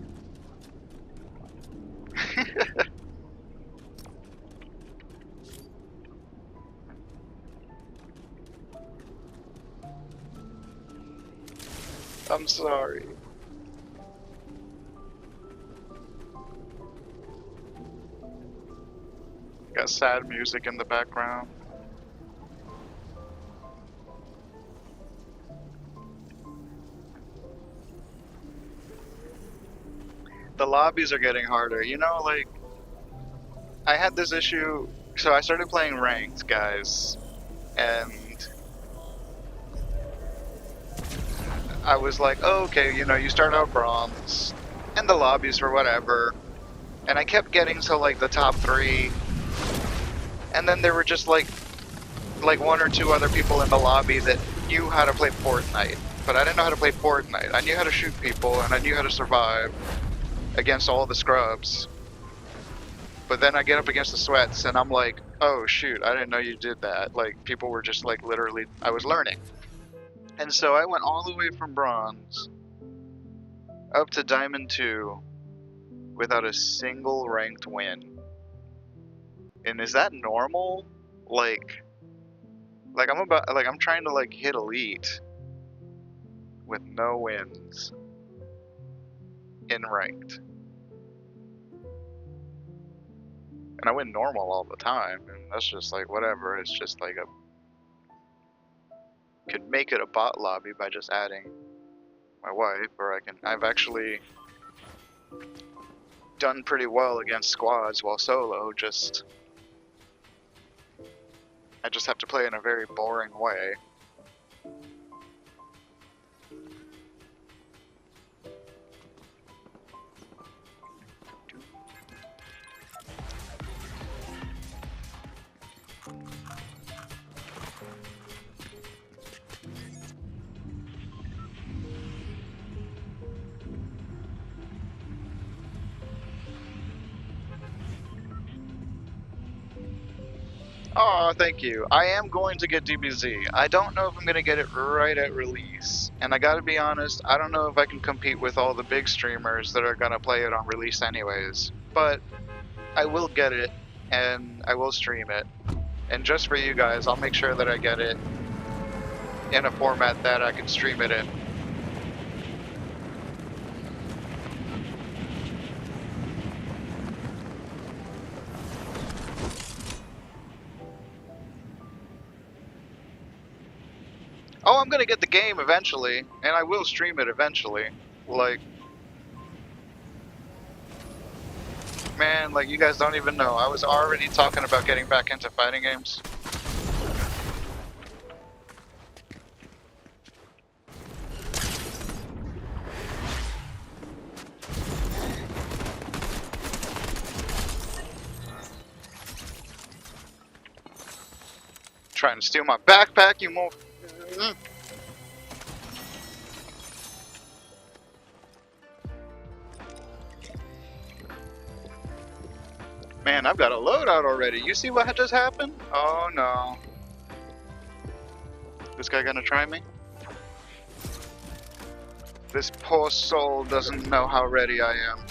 I'm sorry. Got sad music in the background. The lobbies are getting harder. You know, like, I had this issue, so I started playing ranked, guys, and I was like, oh, okay, you know, you start out bronze, and the lobbies were whatever, and I kept getting to, like, the top 3, and then there were just, like 1 or 2 other people in the lobby that knew how to play Fortnite, but I didn't know how to play Fortnite. I knew how to shoot people, and I knew how to survive against all the scrubs. But then I get up against the sweats, and I'm like, oh shoot, I didn't know you did that. Like, people were just, like, literally, I was learning. And so I went all the way from bronze up to Diamond 2 without a single ranked win. And is that normal? Like I'm trying to, like, hit elite with no wins in ranked. And I win normal all the time, and that's just like whatever. It's just like could make it a bot lobby by just adding my wife, or I've actually done pretty well against squads while solo. I just have to play in a very boring way. Oh, thank you. I am going to get DBZ. I don't know if I'm going to get it right at release. And I gotta be honest, I don't know if I can compete with all the big streamers that are going to play it on release anyways. But I will get it, and I will stream it. And just for you guys, I'll make sure that I get it in a format that I can stream it in. Oh, I'm gonna get the game eventually, and I will stream it eventually. Like, man, like, you guys don't even know. I was already talking about getting back into fighting games. Trying to steal my backpack, you move. Man, I've got a loadout already. You see what just happened? Oh no. This guy gonna try me? This poor soul doesn't know how ready I am.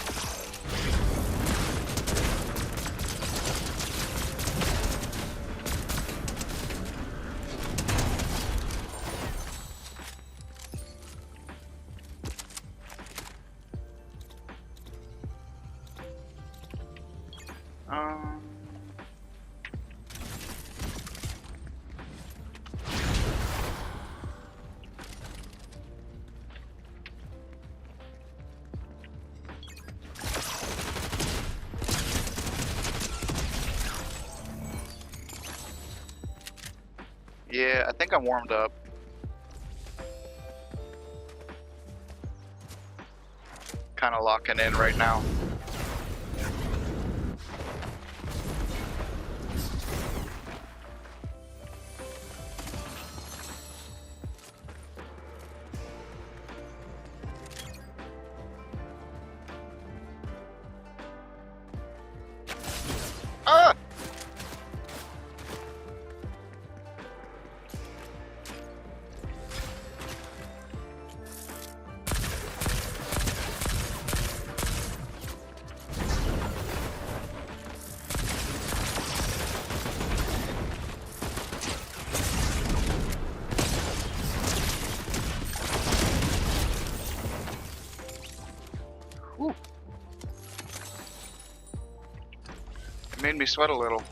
Yeah, I think I'm warmed up. Kind of locking in right now. Ah! Whew. It made me sweat a little.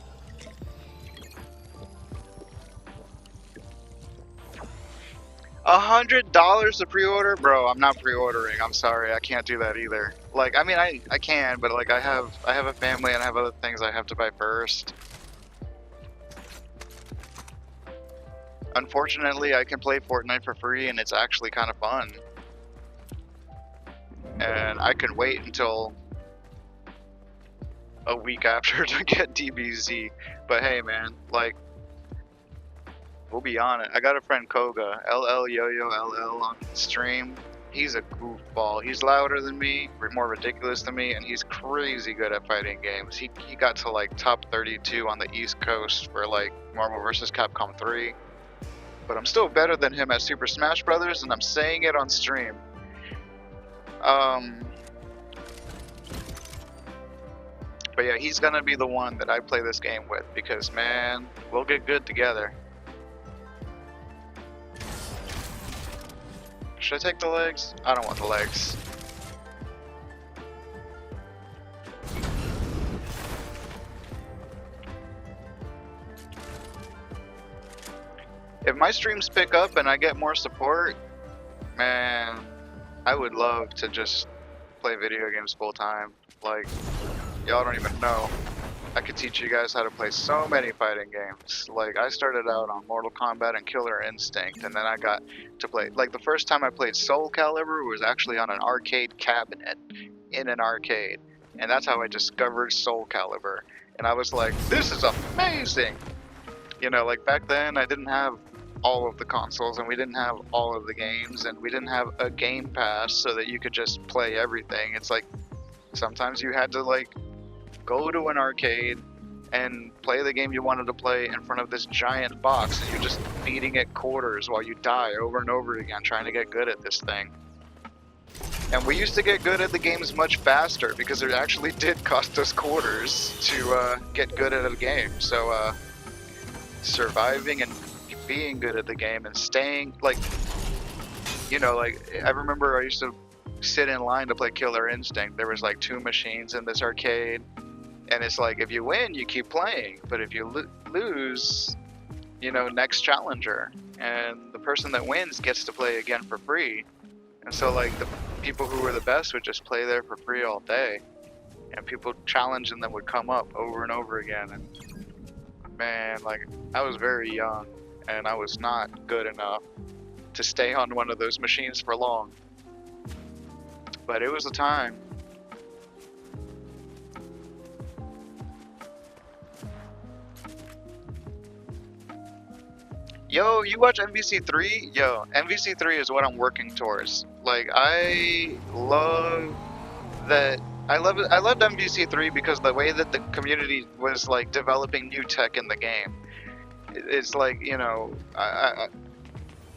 $100 to pre-order? Bro, I'm not pre-ordering. I'm sorry, I can't do that either. Like, I mean, I can, but like, I have a family and I have other things I have to buy first. Unfortunately, I can play Fortnite for free and it's actually kind of fun. And I can wait until a week after to get DBZ. But hey, man, like, we'll be on it. I got a friend Koga, LL on stream. He's a goofball. He's louder than me, more ridiculous than me, and he's crazy good at fighting games. He got to like top 32 on the East Coast for like Marvel vs. Capcom 3. But I'm still better than him at Super Smash Brothers, and I'm saying it on stream. But yeah, he's gonna be the one that I play this game with because, man, we'll get good together. Should I take the legs? I don't want the legs. If my streams pick up and I get more support, man, I would love to just play video games full time. Like, y'all don't even know. I could teach you guys how to play so many fighting games. Like, I started out on Mortal Kombat and Killer Instinct, and then I got to play, like, the first time I played Soul Calibur was actually on an arcade cabinet in an arcade, and that's how I discovered Soul Calibur. And I was like, this is amazing! You know, like, back then I didn't have all of the consoles, and we didn't have all of the games, and we didn't have a Game Pass so that you could just play everything. It's like, sometimes you had to, like, go to an arcade and play the game you wanted to play in front of this giant box, and you're just feeding it quarters while you die over and over again trying to get good at this thing. And we used to get good at the games much faster because it actually did cost us quarters to get good at a game. So surviving and being good at the game and staying, like, you know, like, I remember I used to sit in line to play Killer Instinct. There was like 2 machines in this arcade, and it's like, if you win, you keep playing, but if you lose, you know, next challenger, and the person that wins gets to play again for free. And so, like, the people who were the best would just play there for free all day, and people challenging them would come up over and over again. And man, like, I was very young and I was not good enough to stay on one of those machines for long, but it was a time. Yo, you watch MVC3? Yo, MVC3 is what I'm working towards. Like, I loved MVC3 because the way that the community was like developing new tech in the game. It's like, you know,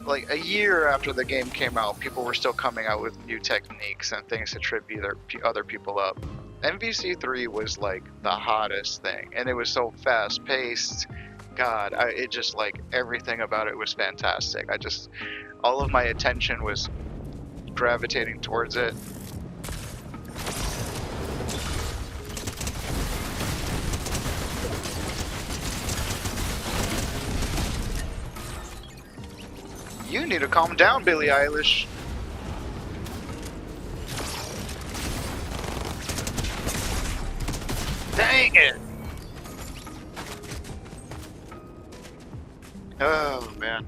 like a year after the game came out, people were still coming out with new techniques and things to trip other people up. MVC3 was like the hottest thing, and it was so fast paced. God, it just like everything about it was fantastic. All of my attention was gravitating towards it. You need to calm down, Billie Eilish. Dang it! Oh, man.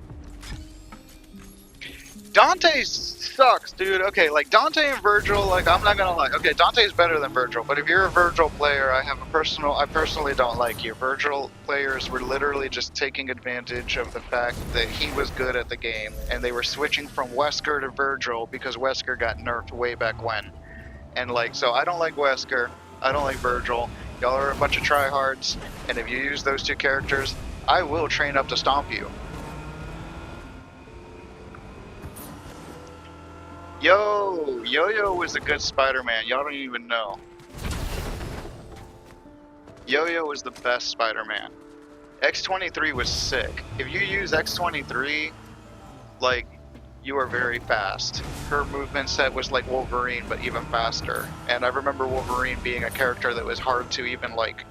Dante sucks, dude. Okay, like Dante and Virgil, like I'm not gonna lie. Okay, Dante's better than Virgil, but if you're a Virgil player, I personally don't like you. Virgil players were literally just taking advantage of the fact that he was good at the game, and they were switching from Wesker to Virgil because Wesker got nerfed way back when. And like, so I don't like Wesker, I don't like Virgil. Y'all are a bunch of tryhards, and if you use those two characters, I will train up to stomp you. Yo-Yo was a good Spider-Man. Y'all don't even know. Yo-Yo was the best Spider-Man. X-23 was sick. If you use X-23, like, you are very fast. Her movement set was like Wolverine, but even faster. And I remember Wolverine being a character that was hard to even like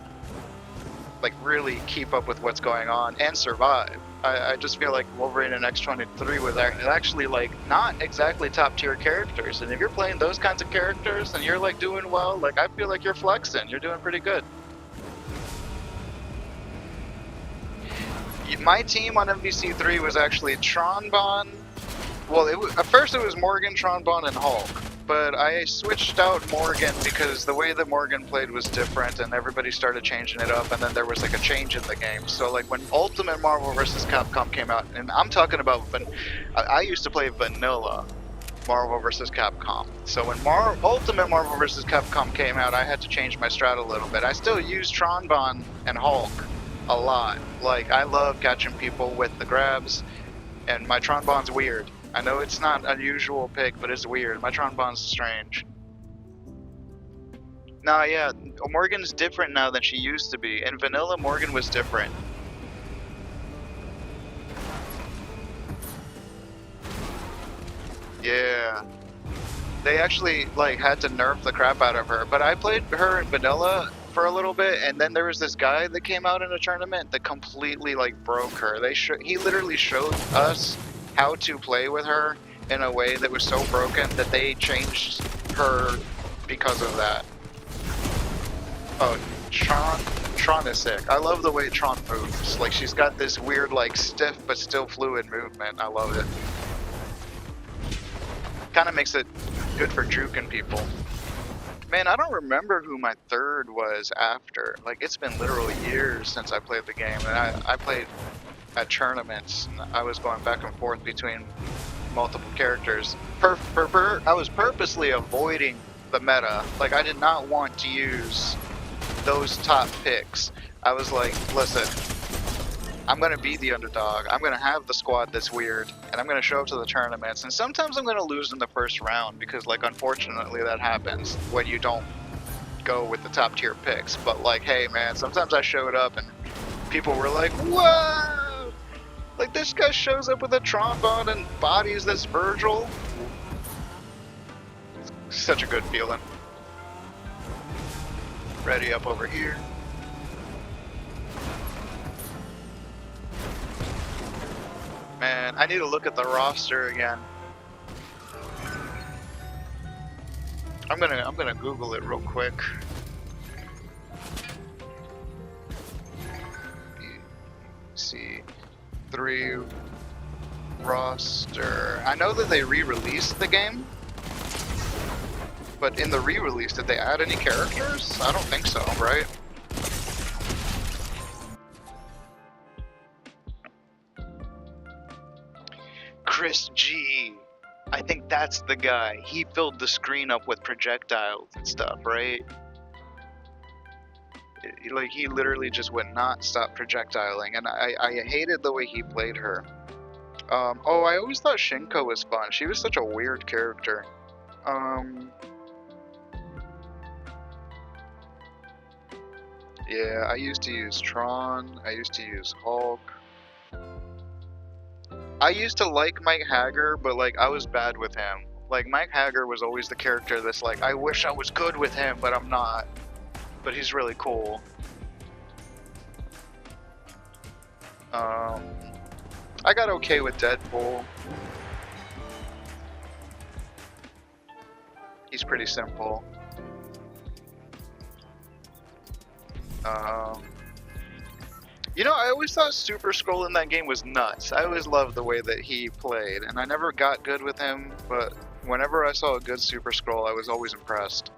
really keep up with what's going on and survive. I just feel like Wolverine and X-23 was actually like not exactly top tier characters, and if you're playing those kinds of characters and you're like doing well, like I feel like you're flexing, you're doing pretty good. My team on MVC3 was actually Tronbon. Well, at first it was Morgan, Tronbon, and Hulk, but I switched out Morgan because the way that Morgan played was different, and everybody started changing it up, and then there was like a change in the game. So like when Ultimate Marvel vs. Capcom came out, and I'm talking about I used to play vanilla Marvel vs. Capcom. So when Ultimate Marvel vs. Capcom came out, I had to change my strat a little bit. I still use Tronbon and Hulk a lot. Like I love catching people with the grabs, and my Tronbon's weird. I know it's not an usual pick, but it's weird. My Tronbon's strange. Nah, yeah, Morgan's different now than she used to be. In vanilla, Morgan was different. Yeah. They actually, like, had to nerf the crap out of her. But I played her in vanilla for a little bit, and then there was this guy that came out in a tournament that completely, like, broke her. He literally showed us how to play with her in a way that was so broken that they changed her because of that. Oh, Tron is sick. I love the way Tron moves. Like, she's got this weird, like, stiff but still fluid movement. I love it. Kind of makes it good for juking people. Man, I don't remember who my third was after. Like, it's been literally years since I played the game, and I played at tournaments, and I was going back and forth between multiple characters. I was purposely avoiding the meta. Like, I did not want to use those top picks. I was like, listen, I'm gonna be the underdog. I'm gonna have the squad that's weird, and I'm gonna show up to the tournaments, and sometimes I'm gonna lose in the first round because, like, unfortunately that happens when you don't go with the top tier picks. But like, hey man, sometimes I showed up and people were like, whoa! Like, this guy shows up with a Tronbon and bodies this Virgil. Such a good feeling. Ready up over here. Man, I need to look at the roster again. I'm gonna Google it real quick. See. 3 roster. I know that they re-released the game, but in the re-release, did they add any characters? I don't think so, right? Chris G. I think that's the guy. He filled the screen up with projectiles and stuff, right? Like, he literally just would not stop projectiling, and I hated the way he played her. Oh, I always thought Shinko was fun. She was such a weird character. Yeah, I used to use Tron. I used to use Hulk. I used to like Mike Haggar, but like I was bad with him. Like Mike Haggar was always the character that's like, I wish I was good with him, but I'm not. But he's really cool. I got okay with Deadpool. He's pretty simple. You know, I always thought Super Skrull in that game was nuts. I always loved the way that he played, and I never got good with him, but whenever I saw a good Super Skrull, I was always impressed.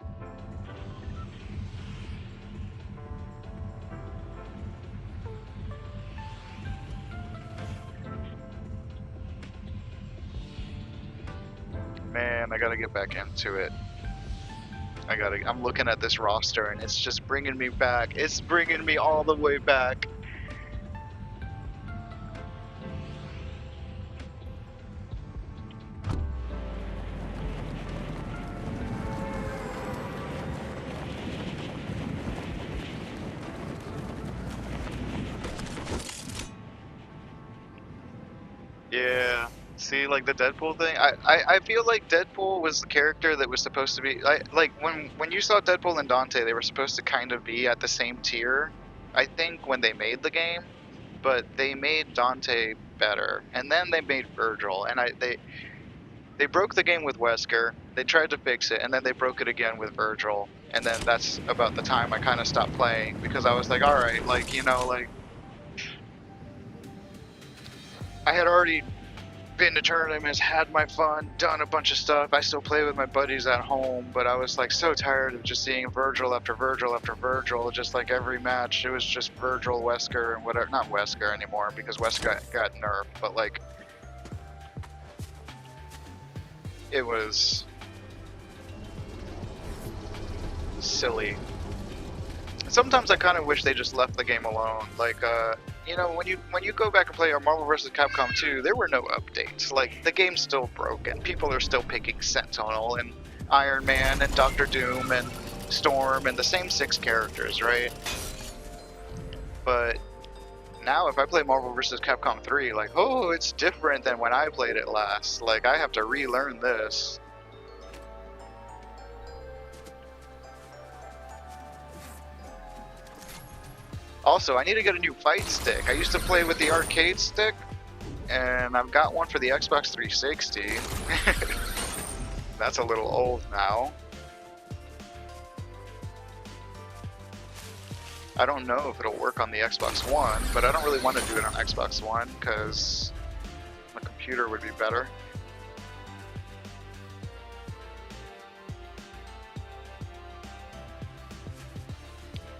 Man, I gotta get back into it. I'm looking at this roster and it's just bringing me back. It's bringing me all the way back. Yeah. See, like the Deadpool thing, I feel like Deadpool was the character that was supposed to be like when you saw Deadpool and Dante, they were supposed to kind of be at the same tier, I think, when they made the game, but they made Dante better, and then they made Virgil, and they broke the game with Wesker, they tried to fix it, and then they broke it again with Virgil, and then that's about the time I kind of stopped playing because I was like, all right, like, you know, like I had already been to tournaments, had my fun, done a bunch of stuff. I still play with my buddies at home, but I was like so tired of just seeing Virgil after Virgil after Virgil, just like every match. It was just Virgil, Wesker, and whatever. Not Wesker anymore because Wesker got nerfed, but like it was silly. Sometimes I kind of wish they just left the game alone. Like, you know, when you go back and play Marvel vs. Capcom 2, there were no updates. Like, the game's still broken. People are still picking Sentinel and Iron Man and Doctor Doom and Storm and the same 6 characters, right? But now if I play Marvel vs. Capcom 3, like, oh, it's different than when I played it last. Like, I have to relearn this. Also, I need to get a new fight stick. I used to play with the arcade stick, and I've got one for the Xbox 360. That's a little old now. I don't know if it'll work on the Xbox One, but I don't really want to do it on Xbox One because my computer would be better.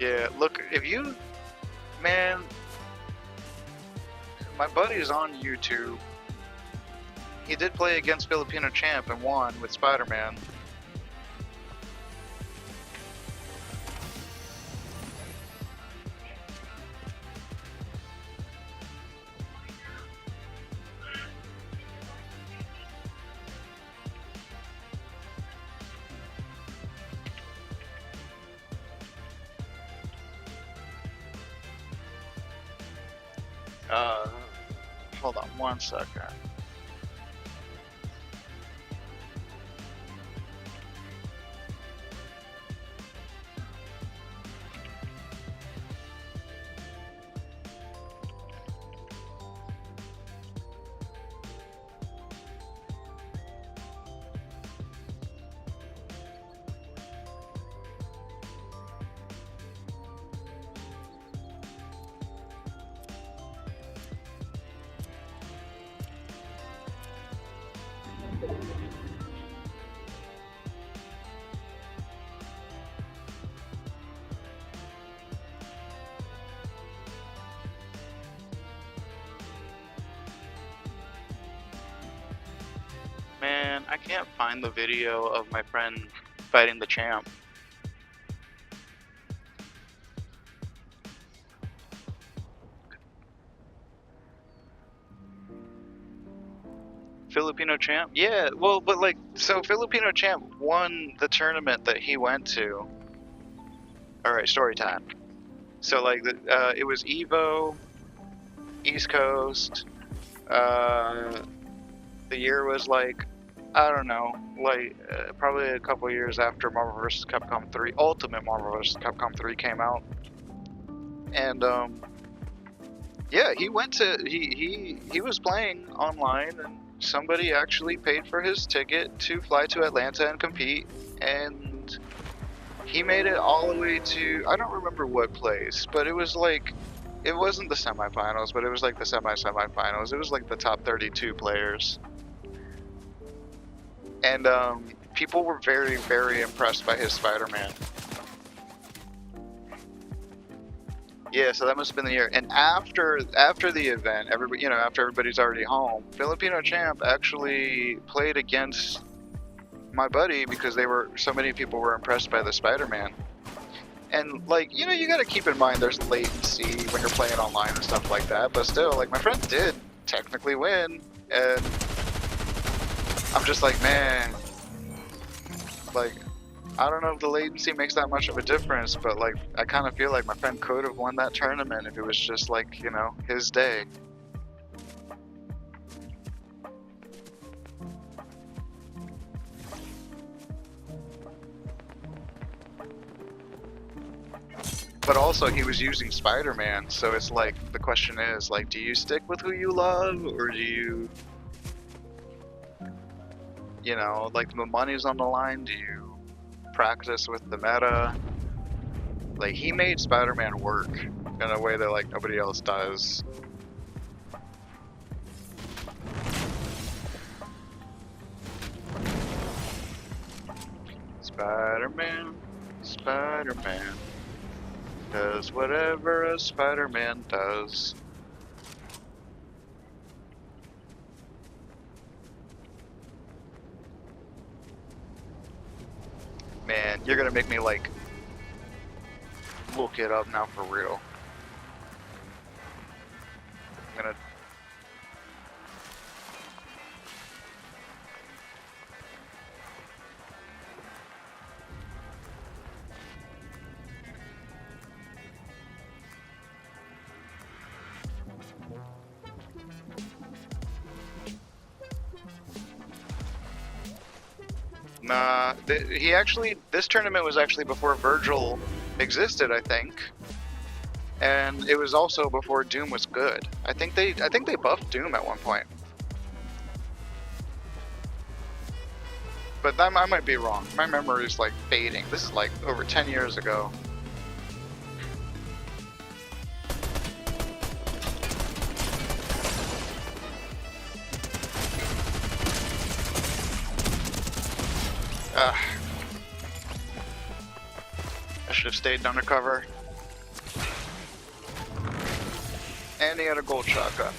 Yeah, look, if you... Man, my buddy's on YouTube. He did play against Filipino Champ and won with Spider-Man. Hold on one second. Man, I can't find the video of my friend fighting the champ. Filipino champ? Yeah, well, but like, so Filipino champ won the tournament that he went to. Alright, story time. So, like, it was Evo, East Coast. The year was like, I don't know, like, probably a couple years after Marvel vs. Capcom 3, Ultimate Marvel vs. Capcom 3 came out. And, yeah, he went to, he was playing online, and somebody actually paid for his ticket to fly to Atlanta and compete, and he made it all the way to, I don't remember what place, but it was like, it wasn't the semifinals, but it was like the semi-semifinals. It was like the top 32 players. And people were very, very impressed by his Spider-Man. Yeah, so that must have been the year. And after the event, everybody, you know, after everybody's already home, Filipino champ actually played against my buddy because so many people were impressed by the Spider-Man. And, like, you know, you gotta keep in mind there's latency when you're playing online and stuff like that, but still, like, my friend did technically win, and I'm just like, man, like, I don't know if the latency makes that much of a difference, but, like, I kind of feel like my friend could have won that tournament if it was just, like, you know, his day. But also, he was using Spider-Man, so it's like, the question is, like, do you stick with who you love, or do you, you know, like, the money's on the line, do you practice with the meta? Like, he made Spider-Man work in a way that, like, nobody else does. Spider-Man, Spider-Man does whatever a Spider-Man does. Man, you're gonna make me, like, look it up now for real. I'm gonna... Nah, this tournament was actually before Virgil existed, I think. And it was also before Doom was good. I think they buffed Doom at one point. But I might be wrong. My memory is, like, fading. This is, like, over 10 years ago. I should have stayed undercover. And he had a gold shotgun.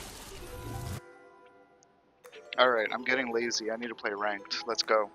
Alright, I'm getting lazy. I need to play ranked. Let's go.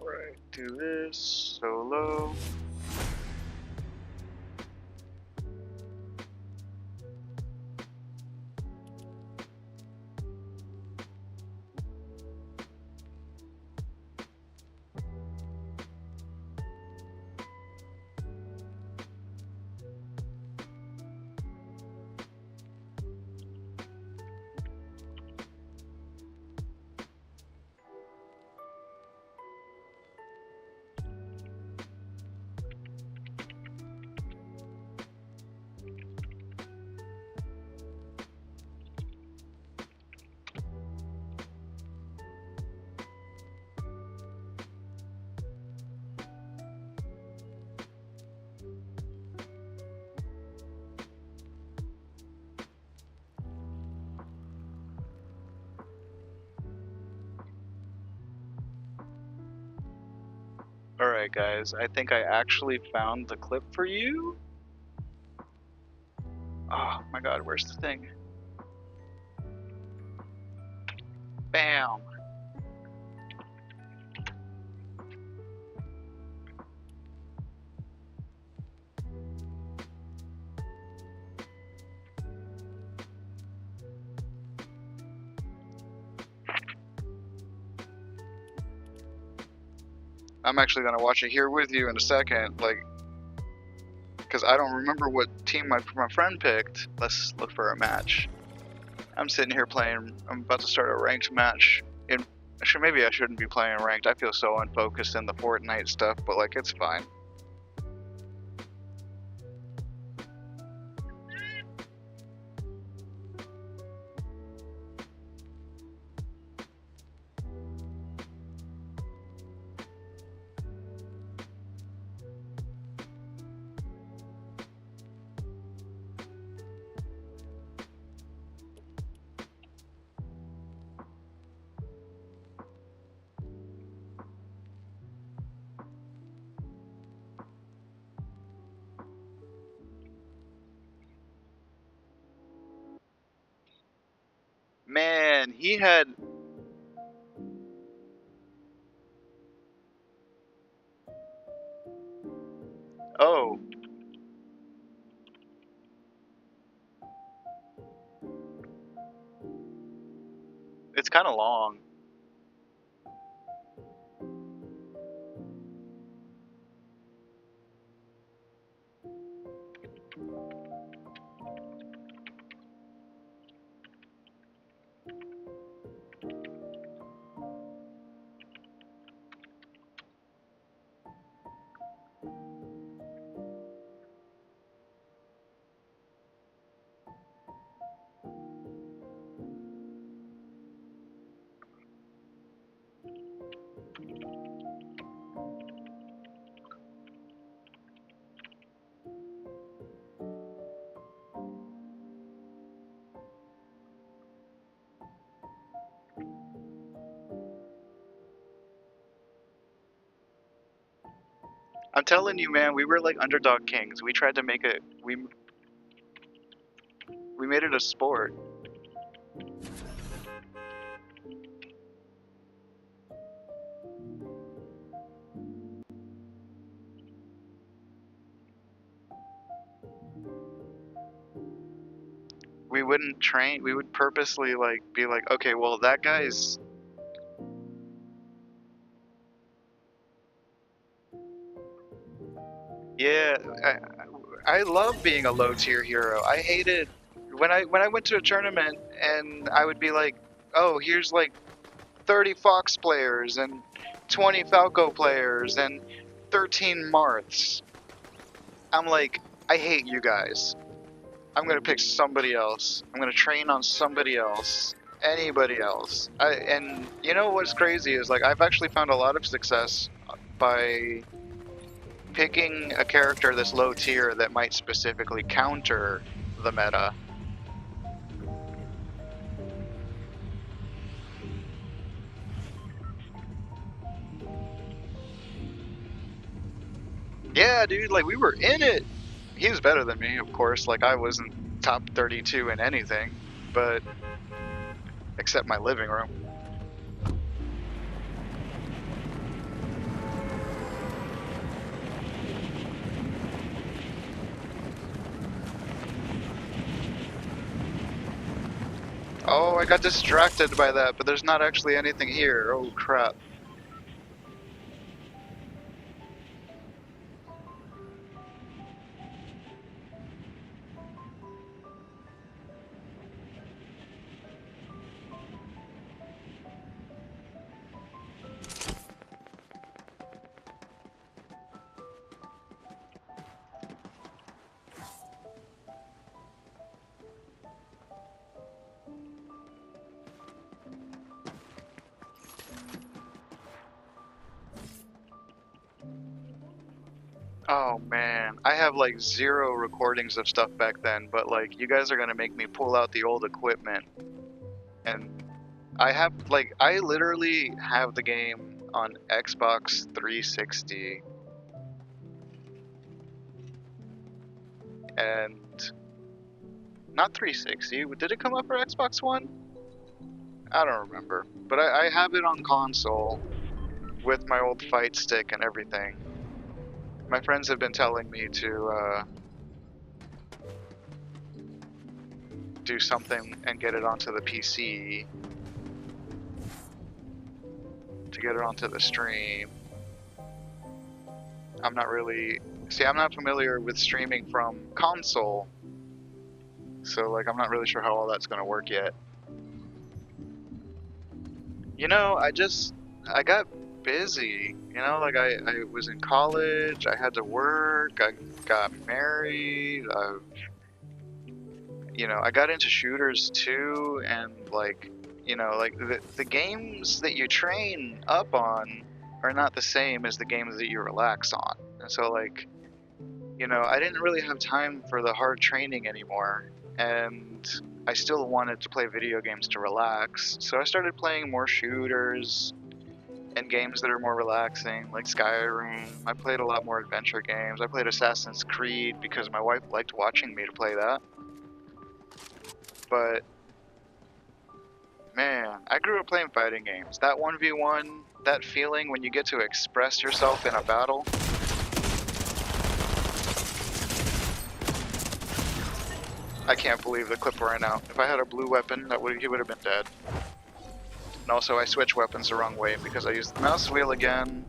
Alright, do this solo. Alright guys, I think I actually found the clip for you. Oh my god, where's the thing? Bam! I'm actually gonna watch it here with you in a second, like, because I don't remember what team my friend picked. Let's look for a match. I'm sitting here playing, I'm about to start a ranked match. Actually, maybe I shouldn't be playing ranked. I feel so unfocused in the Fortnite stuff, but like, it's fine. Man, he had... Oh. It's kind of long. I'm telling you, man, we were like underdog kings. We tried to make it, we made it a sport. We wouldn't train, we would purposely like be like, okay, well that guy's... Yeah, I love being a low tier hero. I hated when I went to a tournament and I would be like, oh, here's like 30 Fox players and 20 Falco players and 13 Marths. I'm like, I hate you guys. I'm gonna pick somebody else. I'm gonna train on somebody else. Anybody else. And you know what's crazy is like I've actually found a lot of success by picking a character that's low tier that might specifically counter the meta. Yeah, dude, like we were in it. He was better than me, of course. Like I wasn't top 32 in anything, but except my living room. Oh, I got distracted by that, but there's not actually anything here. Oh crap. Oh man, I have like 0 recordings of stuff back then, but like you guys are gonna make me pull out the old equipment. And I have like, I literally have the game on Xbox 360. And not 360. Did it come up for Xbox One? I don't remember. But I have it on console with my old fight stick and everything. My friends have been telling me to do something and get it onto the PC to get it onto the stream. I'm not familiar with streaming from console, so like I'm not really sure how all that's gonna work yet. You know, I got busy, you know, like I was in college, I had to work, I got married, you know, I got into shooters too, and like, you know, like the games that you train up on are not the same as the games that you relax on. And so like, you know, I didn't really have time for the hard training anymore, and I still wanted to play video games to relax, so I started playing more shooters and games that are more relaxing, like Skyrim. I played a lot more adventure games. I played Assassin's Creed because my wife liked watching me to play that. But man, I grew up playing fighting games. That 1v1, that feeling when you get to express yourself in a battle. I can't believe the clip ran out. If I had a blue weapon, he would have been dead. And also, I switch weapons the wrong way because I use the mouse wheel again.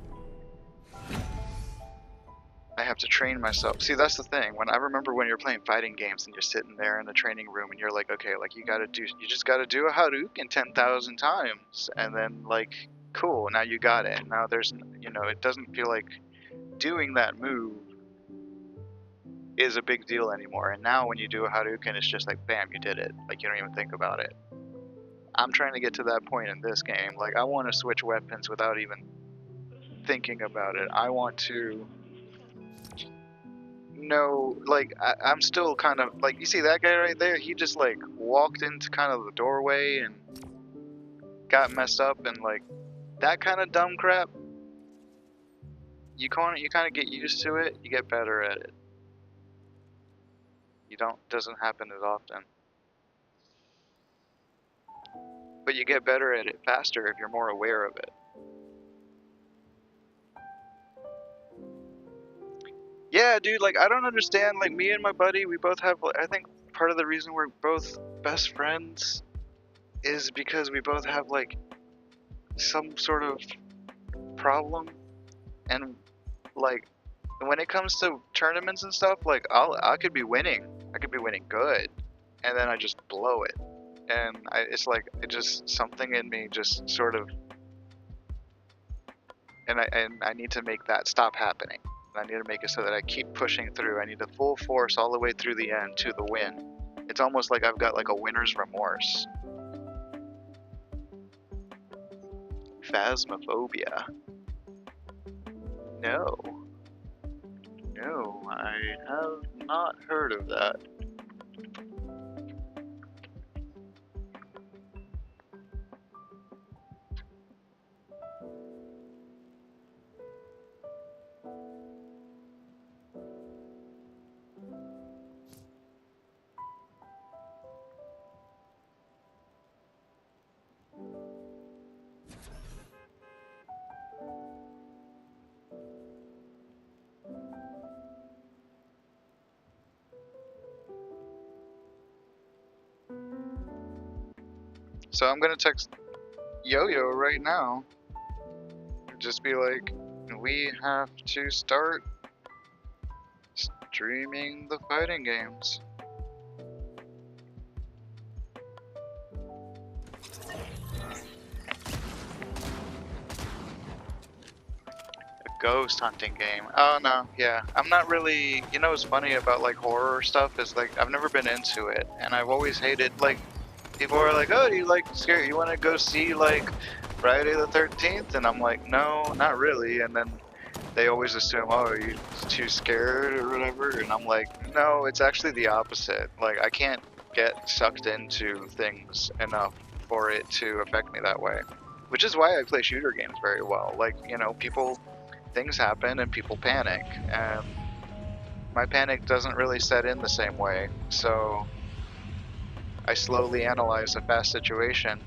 I have to train myself. See, that's the thing. I remember when you're playing fighting games and you're sitting there in the training room and you're like, okay, like you just gotta do a Hadouken 10,000 times, and then like, cool, now you got it. Now there's, you know, it doesn't feel like doing that move is a big deal anymore. And now when you do a Hadouken, it's just like, bam, you did it. Like you don't even think about it. I'm trying to get to that point in this game. Like I want to switch weapons without even thinking about it. I want to know, like I'm still kind of like, you see that guy right there? He just like walked into kind of the doorway and got messed up, and like that kind of dumb crap. You kind of get used to it. You get better at it. Doesn't happen as often. But you get better at it faster if you're more aware of it. Yeah, dude, like I don't understand, like me and my buddy, we both have, I think part of the reason we're both best friends is because we both have like some sort of problem, and like when it comes to tournaments and stuff, like I could be winning good, and then I just blow it, and it's like it just something in me just sort of, and I need to make that stop happening. I need to make it so that I keep pushing through. I need to full force all the way through the end to the win. It's almost like I've got like a winner's remorse. Phasmophobia. No, I have not heard of that. So I'm gonna text Yo-Yo right now. Just be like, we have to start streaming the fighting games. A ghost hunting game. Oh no, yeah. I'm not really, you know what's funny about like horror stuff is like I've never been into it, and I've always hated, like, people are like, oh, do you like scary? You want to go see like Friday the 13th? And I'm like, no, not really. And then they always assume, oh, are you too scared or whatever? And I'm like, no, it's actually the opposite. Like, I can't get sucked into things enough for it to affect me that way. which is why I play shooter games very well. Like, you know, things happen and people panic, and my panic doesn't really set in the same way, so I slowly analyze a fast situation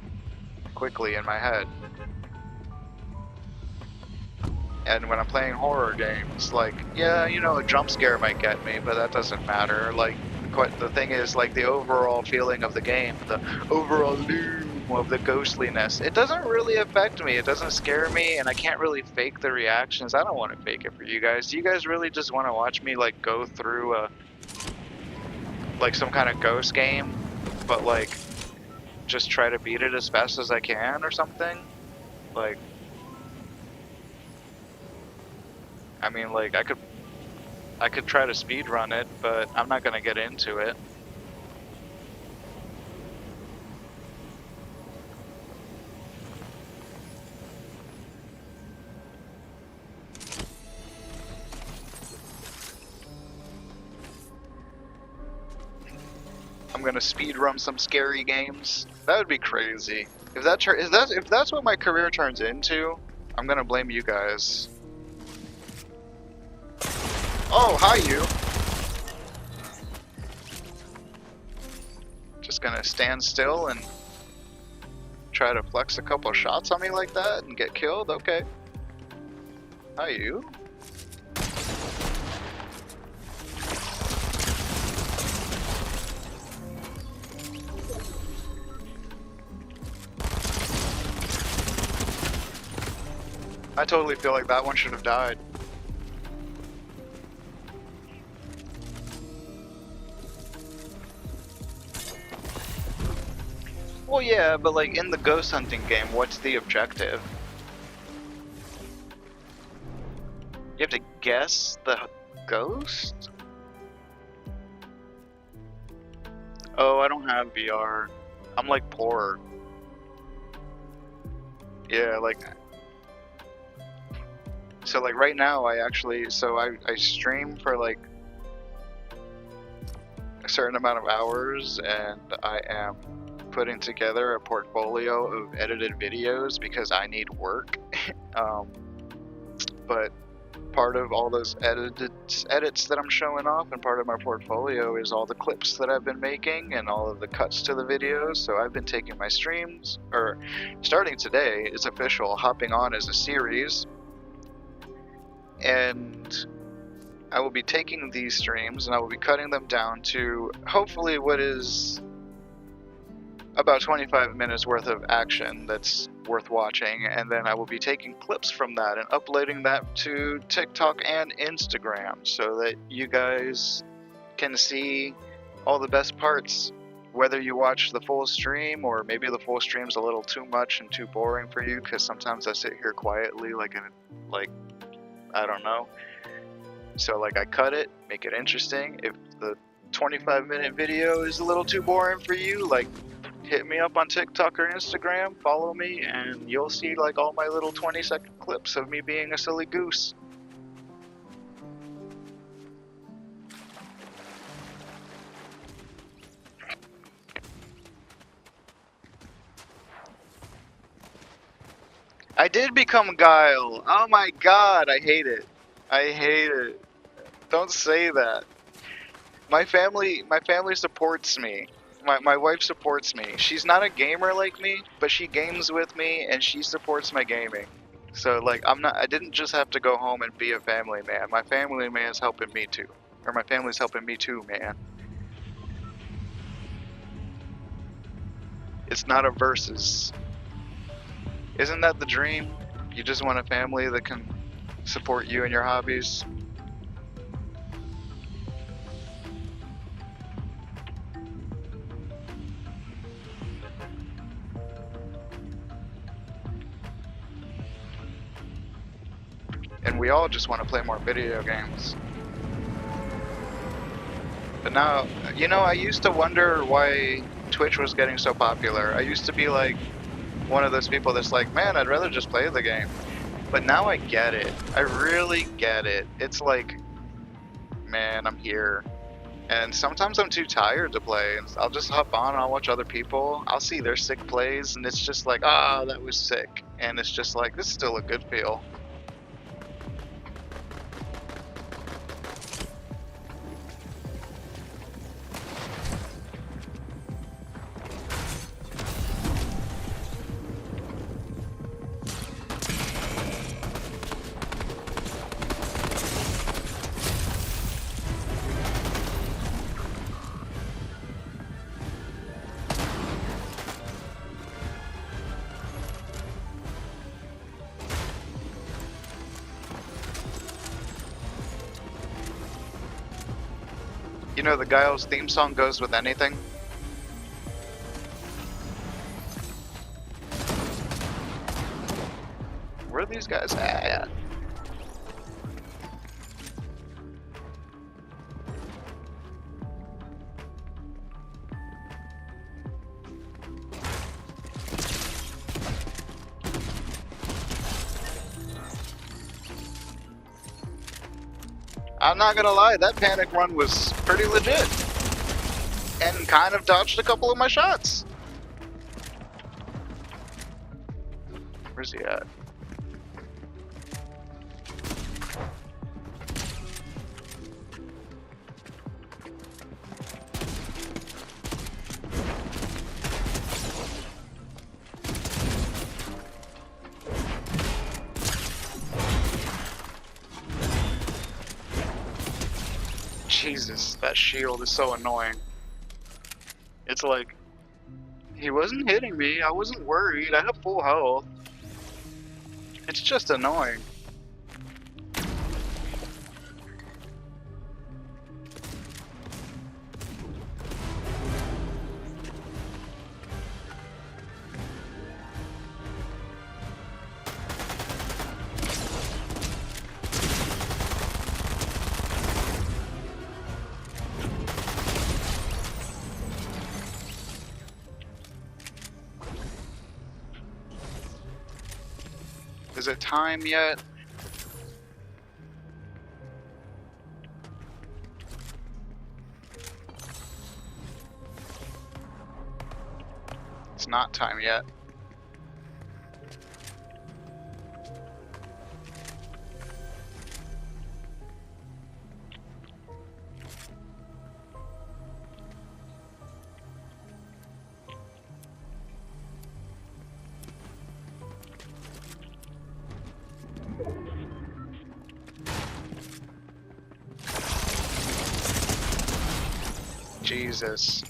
quickly in my head. And when I'm playing horror games, like, yeah, you know, a jump scare might get me, but that doesn't matter. Like, the thing is, like, the overall feeling of the game, the overall loom of the ghostliness, it doesn't really affect me. It doesn't scare me, and I can't really fake the reactions. I don't want to fake it for you guys. Do you guys really just want to watch me, like, go through like, some kind of ghost game, but, like, just try to beat it as fast as I can or something? Like, I mean, like, I could try to speed run it, but I'm not gonna get into it. I'm gonna speed run some scary games. That would be crazy. If that's what my career turns into, I'm gonna blame you guys. Oh, hi you. Just gonna stand still and try to flex a couple shots on me like that and get killed? Okay. Hi you. I totally feel like that one should have died. Well, yeah, but like in the ghost hunting game, what's the objective? You have to guess the ghost? Oh, I don't have VR. I'm like poor. Yeah, like... So like right now I stream for like a certain amount of hours, and I am putting together a portfolio of edited videos because I need work. But part of all those edits that I'm showing off, and part of my portfolio, is all the clips that I've been making and all of the cuts to the videos. So I've been taking my streams, or starting today, it's official, hopping on as a series, and I will be taking these streams and I will be cutting them down to hopefully what is about 25 minutes worth of action that's worth watching, and then I will be taking clips from that and uploading that to TikTok and Instagram so that you guys can see all the best parts, whether you watch the full stream, or maybe the full stream's a little too much and too boring for you, because sometimes I sit here quietly like I don't know. So like I cut it, make it interesting. If the 25-minute video is a little too boring for you, like hit me up on TikTok or Instagram, follow me, and you'll see like all my little 20-second clips of me being a silly goose. I did become Guile. Oh my god, I hate it. I hate it. Don't say that. My family supports me. My wife supports me. She's not a gamer like me, but she games with me and she supports my gaming. So like I didn't just have to go home and be a family man. My family man is helping me too. Or my family's helping me too, man. It's not a versus. Isn't that the dream? You just want a family that can support you and your hobbies. And we all just want to play more video games. But now, you know, I used to wonder why Twitch was getting so popular. I used to be like one of those people that's like, man, I'd rather just play the game. But now I get it. I really get it. It's like, man, I'm here. And sometimes I'm too tired to play. And I'll just hop on and I'll watch other people. I'll see their sick plays and it's just like, ah, that was sick. and it's just like, this is still a good feel. You know, the Guile's theme song goes with anything. Where are these guys at? I'm not gonna lie, that panic run was pretty legit. And kind of dodged a couple of my shots. Where's he at? Jesus, that shield is so annoying. It's like, he wasn't hitting me, I wasn't worried, I have full health. It's just annoying. Is it time yet? It's not time yet. Jesus.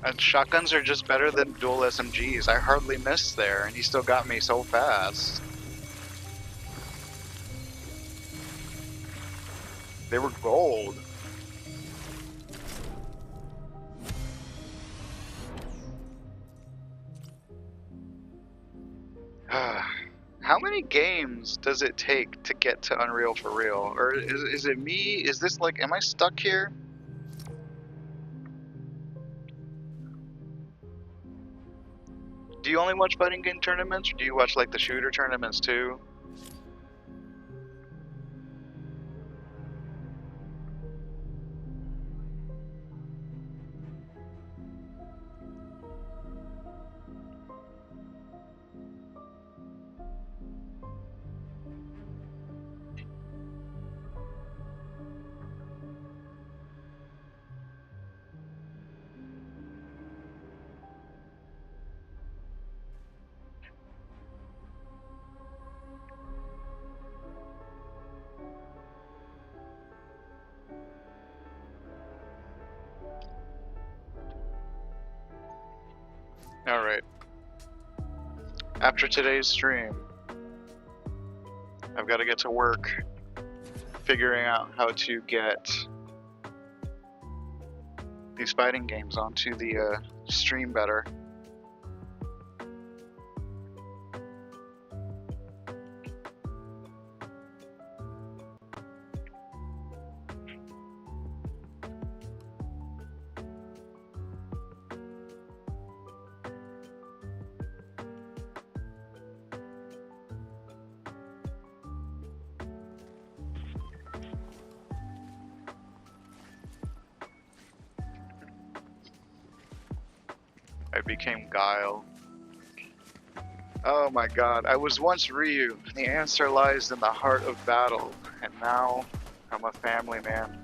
And shotguns are just better than dual SMGs. I hardly missed there, and he still got me so fast. They were gold. How many games does it take to get to Unreal for real? Or is it me? Is this like, am I stuck here? Do you only watch fighting game tournaments, or do you watch like the shooter tournaments too? Alright. After today's stream, I've got to get to work figuring out how to get these fighting games onto the stream better. I became Guile. Oh my god, I was once Ryu. The answer lies in the heart of battle. And now, I'm a family man.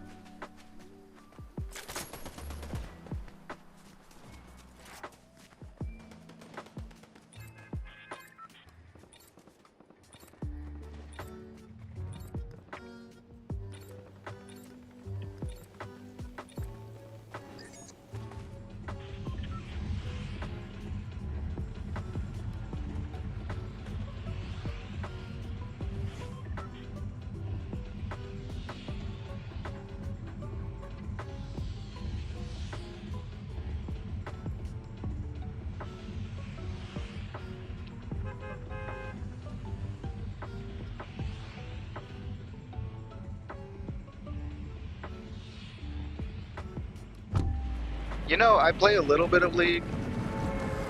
You know, I play a little bit of League.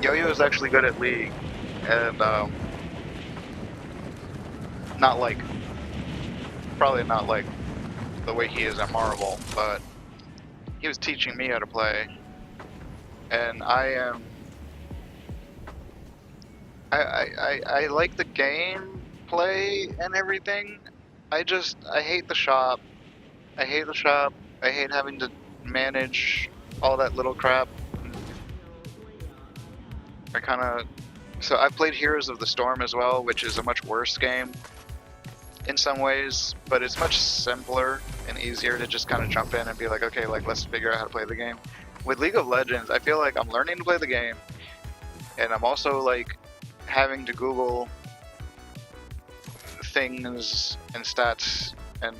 Yo-Yo is actually good at League, and not like, probably not like the way he is at Marvel, but he was teaching me how to play, and I like the game play and everything. I hate the shop. I hate the shop. I hate having to manage all that little crap. So I played Heroes of the Storm as well, which is a much worse game in some ways, but it's much simpler and easier to just kind of jump in and be like, okay, like let's figure out how to play the game. With League of Legends, I feel like I'm learning to play the game, and I'm also like having to Google things and stats and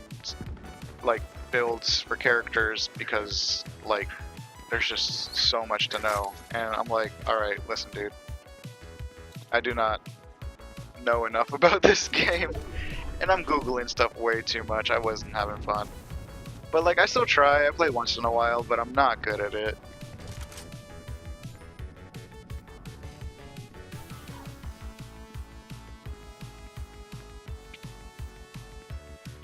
like builds for characters because like there's just so much to know, and I'm like, alright, listen dude, I do not know enough about this game, and I'm Googling stuff way too much. I wasn't having fun. But like, I still try, I play once in a while, but I'm not good at it.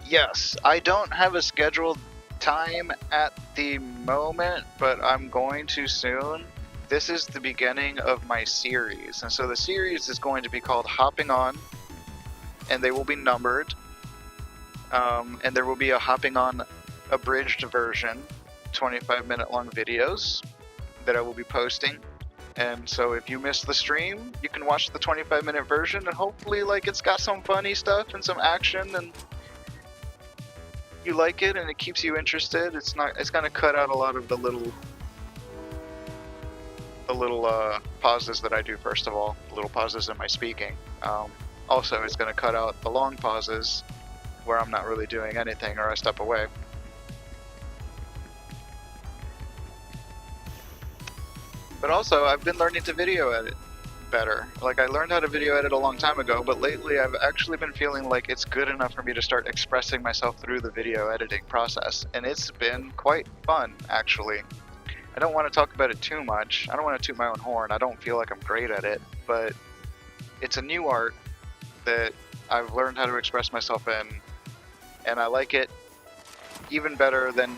Yes, I don't have a scheduled time at the moment, but I'm going to soon. This is the beginning of my series, and so the series is going to be called Hopping On, and they will be numbered, and there will be a Hopping On abridged version, 25-minute long videos that I will be posting. And so if you missed the stream, you can watch the 25-minute version, and hopefully like it's got some funny stuff and some action, and you like it and it keeps you interested. It's gonna cut out a lot of the little pauses that I do, first of all, the little pauses in my speaking. Also, it's gonna cut out the long pauses where I'm not really doing anything or I step away. But also, I've been learning to video edit better. Like, I learned how to video edit a long time ago, but lately I've actually been feeling like it's good enough for me to start expressing myself through the video editing process, and it's been quite fun, actually. I don't want to talk about it too much. I don't want to toot my own horn. I don't feel like I'm great at it, but it's a new art that I've learned how to express myself in, and I like it even better than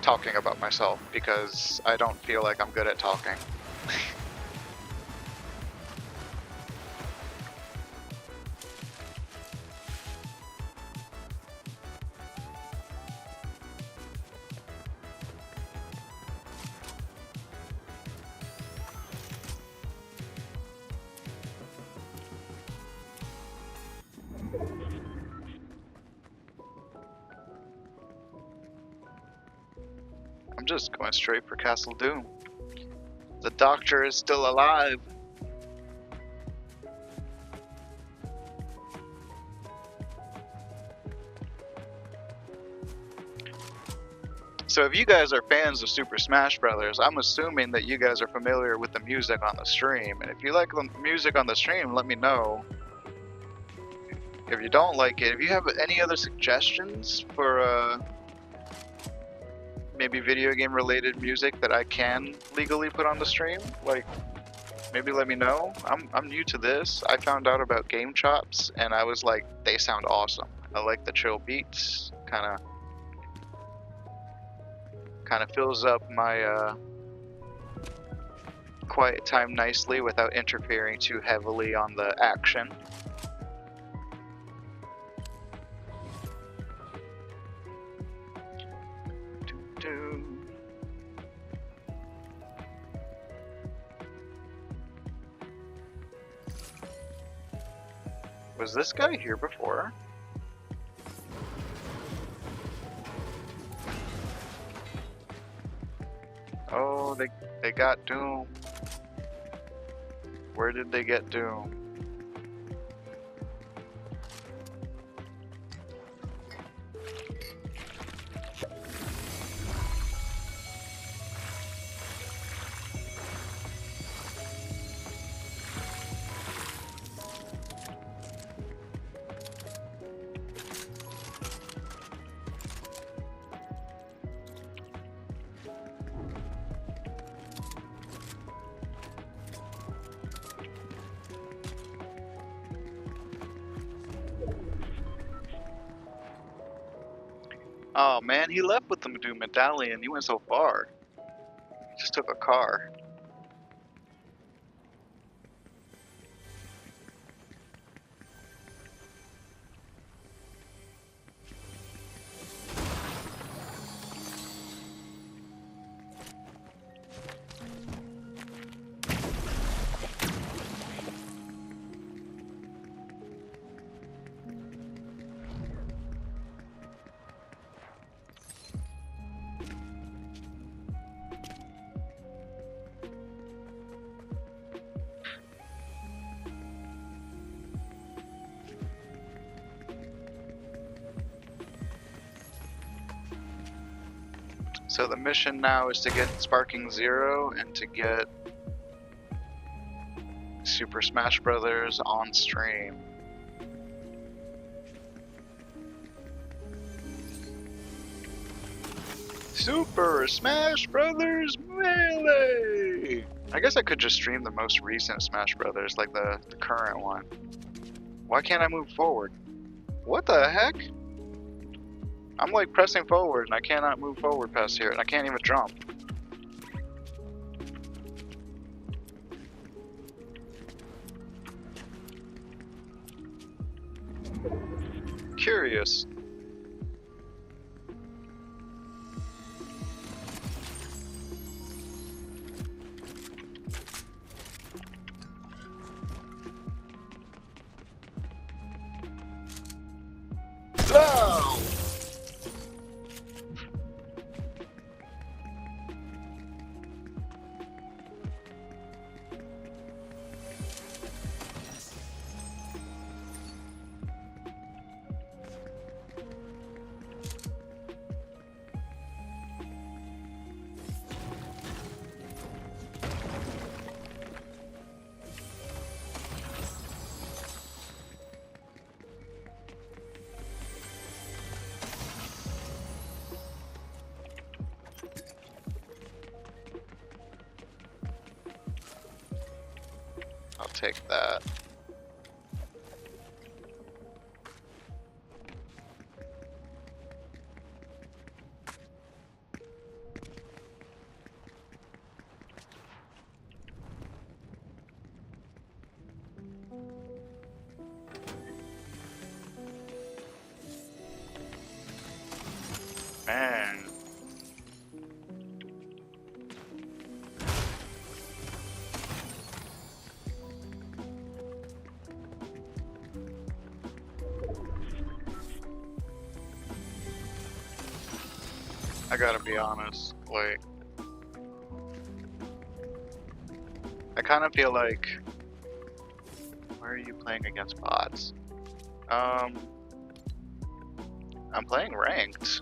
talking about myself, because I don't feel like I'm good at talking. I'm just going straight for Castle Doom. The Doctor is still alive. So if you guys are fans of Super Smash Brothers, I'm assuming that you guys are familiar with the music on the stream. And if you like the music on the stream, let me know. If you don't like it, if you have any other suggestions for maybe video game related music that I can legally put on the stream, like maybe let me know. I'm new to this. I found out about GameChops and I was like, they sound awesome. I like the chill beats, kind of fills up my quiet time nicely without interfering too heavily on the action. Was this guy here before? Oh, they got Doom. Where did they get Doom? Oh man, he left with the Doom medallion. He went so far. He just took a car. So the mission now is to get Sparking Zero and to get Super Smash Brothers on stream. Super Smash Brothers Melee! I guess I could just stream the most recent Smash Brothers, like the current one. Why can't I move forward? What the heck? I'm like pressing forward and I cannot move forward past here, and I can't even jump. Curious. No! I'll take that. Man. I gotta be honest, like, I kind of feel like, where are you playing against bots? I'm playing ranked.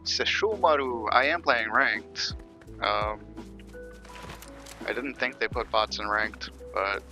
Seshumaru, I am playing ranked. I didn't think they put bots in ranked, but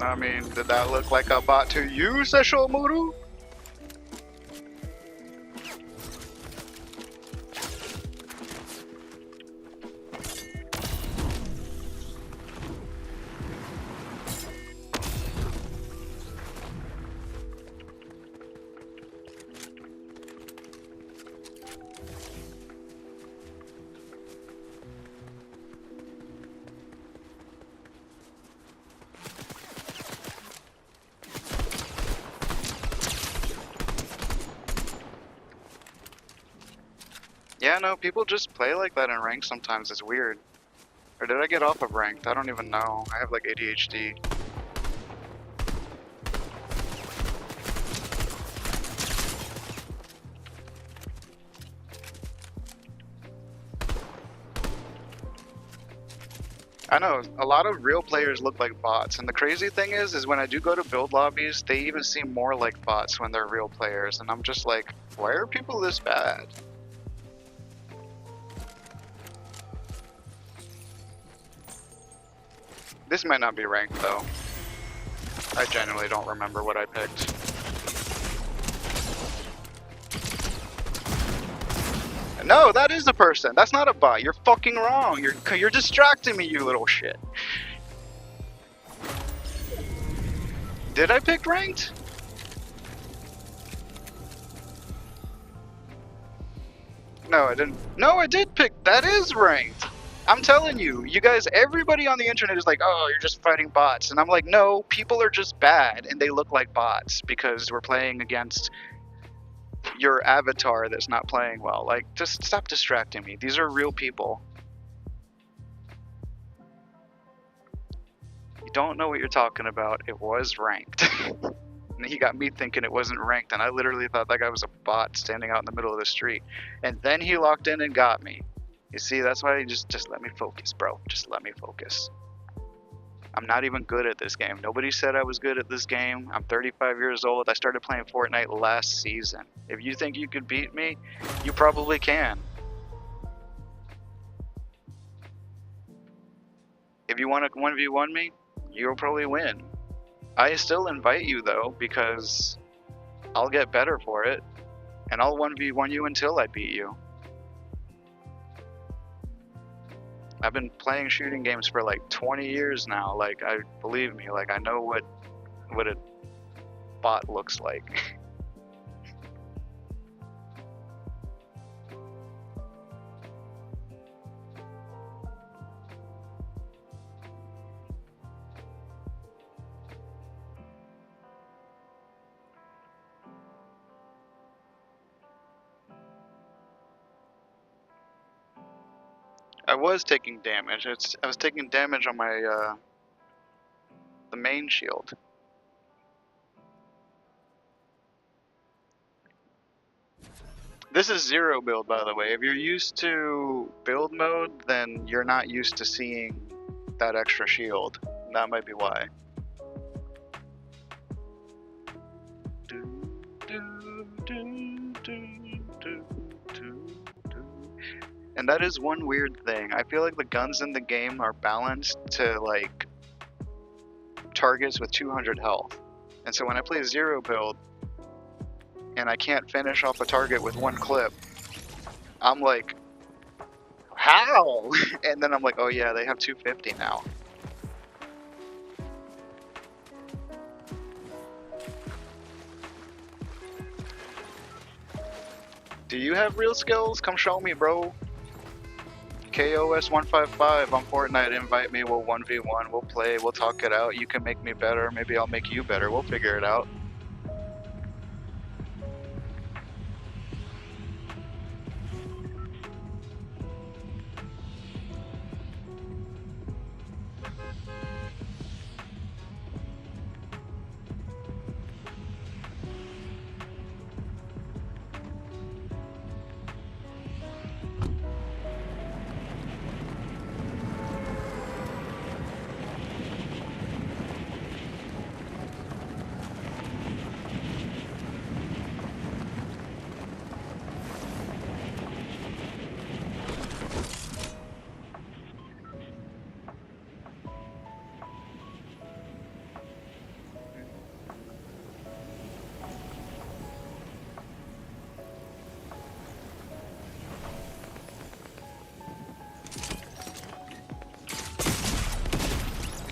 I mean, did that look like a bot to you, Sesshomaru? Yeah, no, people just play like that in ranked sometimes. It's weird. Or did I get off of ranked? I don't even know. I have like ADHD. I know, a lot of real players look like bots, and the crazy thing is when I do go to build lobbies, they even seem more like bots when they're real players, and I'm just like, why are people this bad? This might not be ranked though. I genuinely don't remember what I picked. No, that is a person. That's not a bot. You're fucking wrong. You're distracting me, you little shit. Did I pick ranked? No, I didn't. No, I did pick. That is ranked. I'm telling you, you guys, everybody on the internet is like, oh, you're just fighting bots. And I'm like, no, people are just bad and they look like bots because we're playing against your avatar that's not playing well. Like, just stop distracting me. These are real people. You don't know what you're talking about. It was ranked. And he got me thinking it wasn't ranked, and I literally thought that guy was a bot standing out in the middle of the street. And then he locked in and got me. You see, that's why you just let me focus, bro. Just let me focus. I'm not even good at this game. Nobody said I was good at this game. I'm 35 years old. I started playing Fortnite last season. If you think you could beat me, you probably can. If you want to 1v1 me, you'll probably win. I still invite you though, because I'll get better for it. And I'll 1v1 you until I beat you. I've been playing shooting games for like 20 years now. Like, believe me, like I know what a bot looks like. I was taking damage. I was taking damage on my the main shield. This is zero build, by the way. If you're used to build mode, then you're not used to seeing that extra shield. That might be why. And that is one weird thing. I feel like the guns in the game are balanced to like targets with 200 health. And so when I play zero build and I can't finish off a target with one clip, I'm like, how? And then I'm like, oh yeah, they have 250 now. Do you have real skills? Come show me, bro. KOS155 on Fortnite, invite me, we'll 1v1, we'll play, we'll talk it out, you can make me better, maybe I'll make you better, we'll figure it out.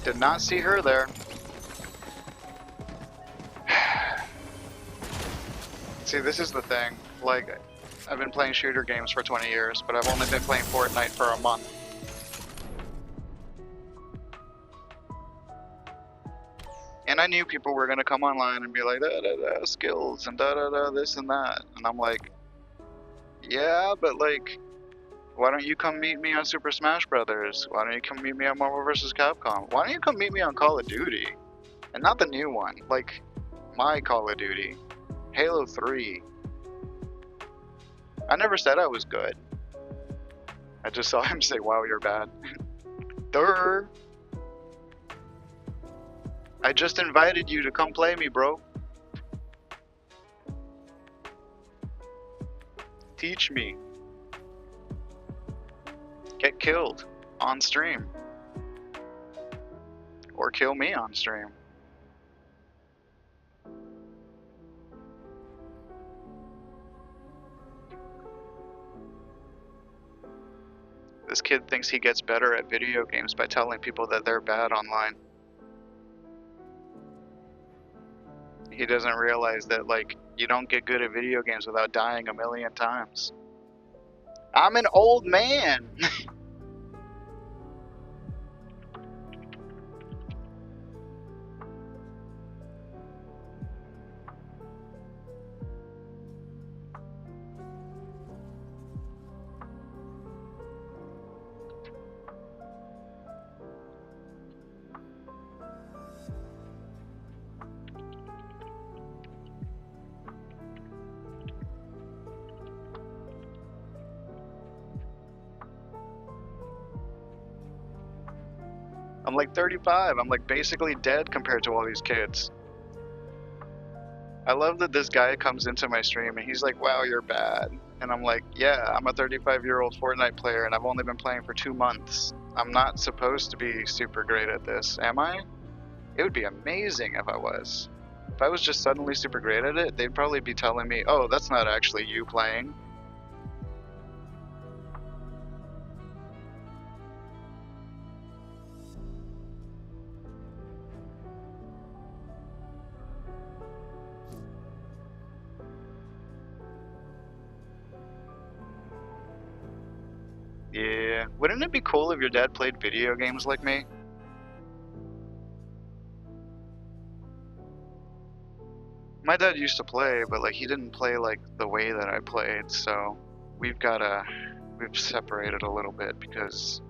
Did not see her there. See, this is the thing. Like, I've been playing shooter games for 20 years, but I've only been playing Fortnite for a month. And I knew people were gonna come online and be like, da da da, skills and da da da, this and that. And I'm like, yeah, but like, why don't you come meet me on Super Smash Brothers? Why don't you come meet me on Marvel vs. Capcom? Why don't you come meet me on Call of Duty? And not the new one, like my Call of Duty. Halo 3. I never said I was good. I just saw him say, wow, you're bad. Durr. I just invited you to come play me, bro. Teach me. Get killed on stream. Or kill me on stream. This kid thinks he gets better at video games by telling people that they're bad online. He doesn't realize that, like, you don't get good at video games without dying a million times. I'm an old man! I'm like 35. I'm like basically dead compared to all these kids. I love that this guy comes into my stream and he's like, wow, you're bad. And I'm like, yeah, I'm a 35-year-old Fortnite player and I've only been playing for 2 months. I'm not supposed to be super great at this, am I? It would be amazing if I was. If I was just suddenly super great at it, they'd probably be telling me, oh, that's not actually you playing. Yeah, wouldn't it be cool if your dad played video games like me? My dad used to play, but like he didn't play like the way that I played, so we've separated a little bit because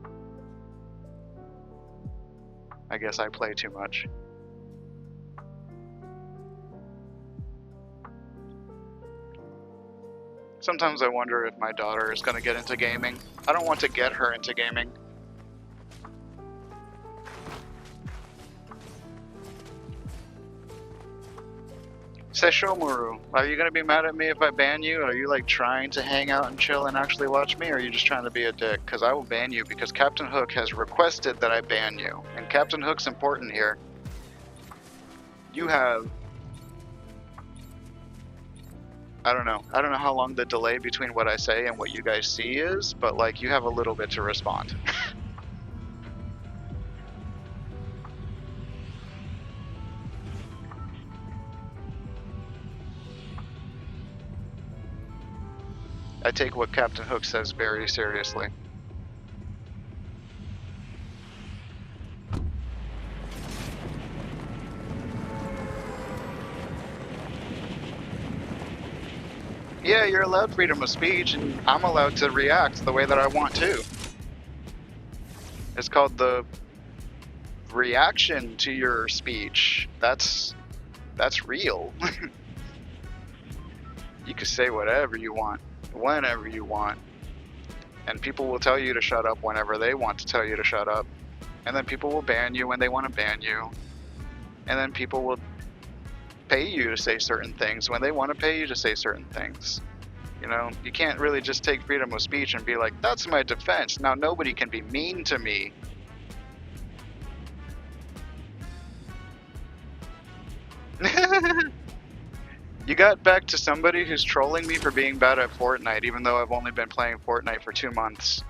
I guess I play too much. Sometimes I wonder if my daughter is going to get into gaming. I don't want to get her into gaming. Sesshomaru, are you going to be mad at me if I ban you? Are you like trying to hang out and chill and actually watch me? Or are you just trying to be a dick? Because I will ban you because Captain Hook has requested that I ban you. And Captain Hook's important here. You have... I don't know how long the delay between what I say and what you guys see is, but like you have a little bit to respond. I take what Captain Hook says very seriously. Yeah, you're allowed freedom of speech, and I'm allowed to react the way that I want to. It's called the reaction to your speech. That's real. You can say whatever you want, whenever you want. And people will tell you to shut up whenever they want to tell you to shut up. And then people will ban you when they want to ban you. And then people will pay you to say certain things when they want to pay you to say certain things. You know, you can't really just take freedom of speech and be like, that's my defense. Now nobody can be mean to me. You got back to somebody who's trolling me for being bad at Fortnite, even though I've only been playing Fortnite for 2 months.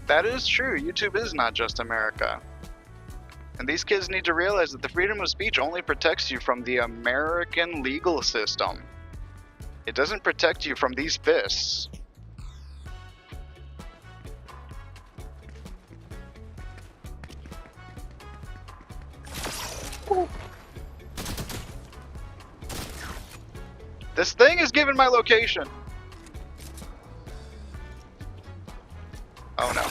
That is true. YouTube is not just America. And these kids need to realize that the freedom of speech only protects you from the American legal system. It doesn't protect you from these fists. Ooh. This thing is giving my location. Oh no.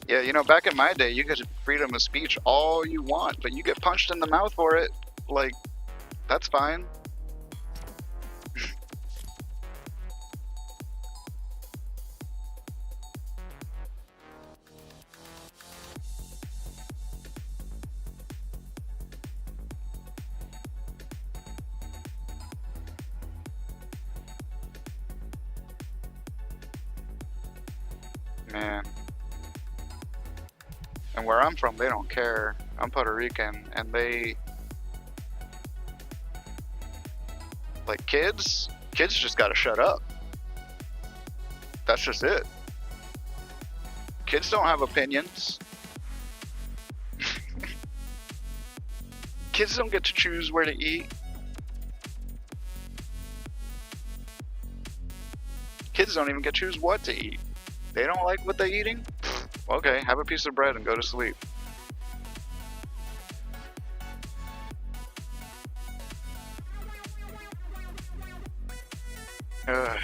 Yeah, you know, back in my day, you get freedom of speech all you want, but you get punched in the mouth for it. Like, that's fine. Man. And where I'm from, they don't care. I'm Puerto Rican, and they... Like, kids just gotta shut up. That's just it. Kids don't have opinions. Kids don't get to choose where to eat. Kids don't even get to choose what to eat. They don't like what they're eating? Okay, have a piece of bread and go to sleep. Ugh.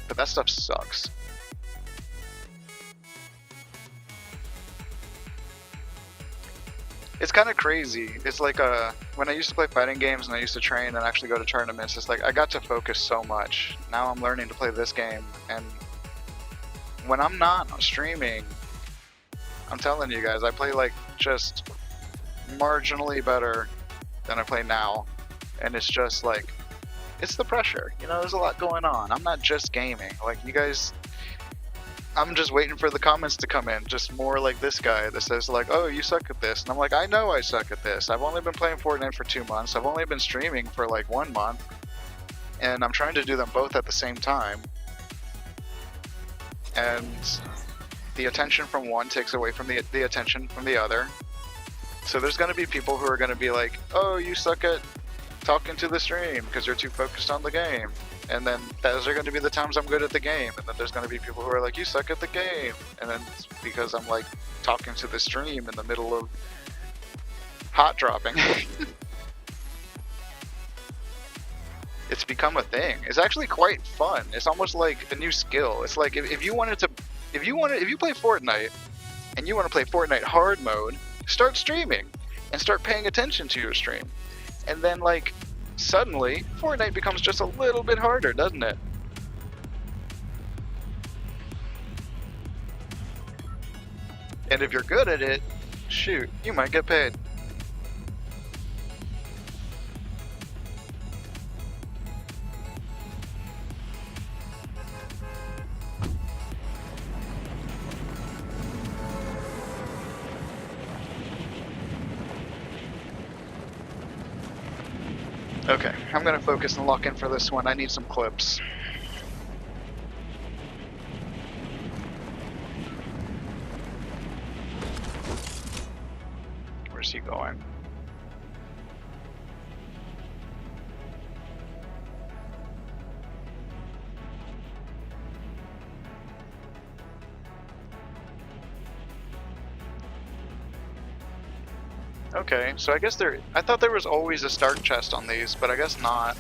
But that stuff sucks. It's kind of crazy. It's like when I used to play fighting games and I used to train and actually go to tournaments, it's like I got to focus so much. Now I'm learning to play this game, and when I'm not streaming, I'm telling you guys, I play like just marginally better than I play now. And it's just like, it's the pressure. You know, there's a lot going on. I'm not just gaming. Like, you guys, I'm just waiting for the comments to come in. Just more like this guy that says like, oh, you suck at this. And I'm like, I know I suck at this. I've only been playing Fortnite for 2 months. I've only been streaming for like 1 month. And I'm trying to do them both at the same time. And the attention from one takes away from the attention from the other. So there's going to be people who are going to be like, oh, you suck at talking to the stream because you're too focused on the game. And then those are going to be the times I'm good at the game. And then there's going to be people who are like, you suck at the game. And then it's because I'm like talking to the stream in the middle of hot dropping. It's become a thing. It's actually quite fun. It's almost like a new skill. It's like if you play Fortnite and you want to play Fortnite hard mode, start streaming and start paying attention to your stream. And then like suddenly Fortnite becomes just a little bit harder, doesn't it? And if you're good at it, shoot, you might get paid. Okay, I'm gonna focus and lock in for this one. I need some clips. Where's he going? Okay, so I guess I thought there was always a start chest on these, but I guess not.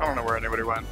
I don't know where anybody went.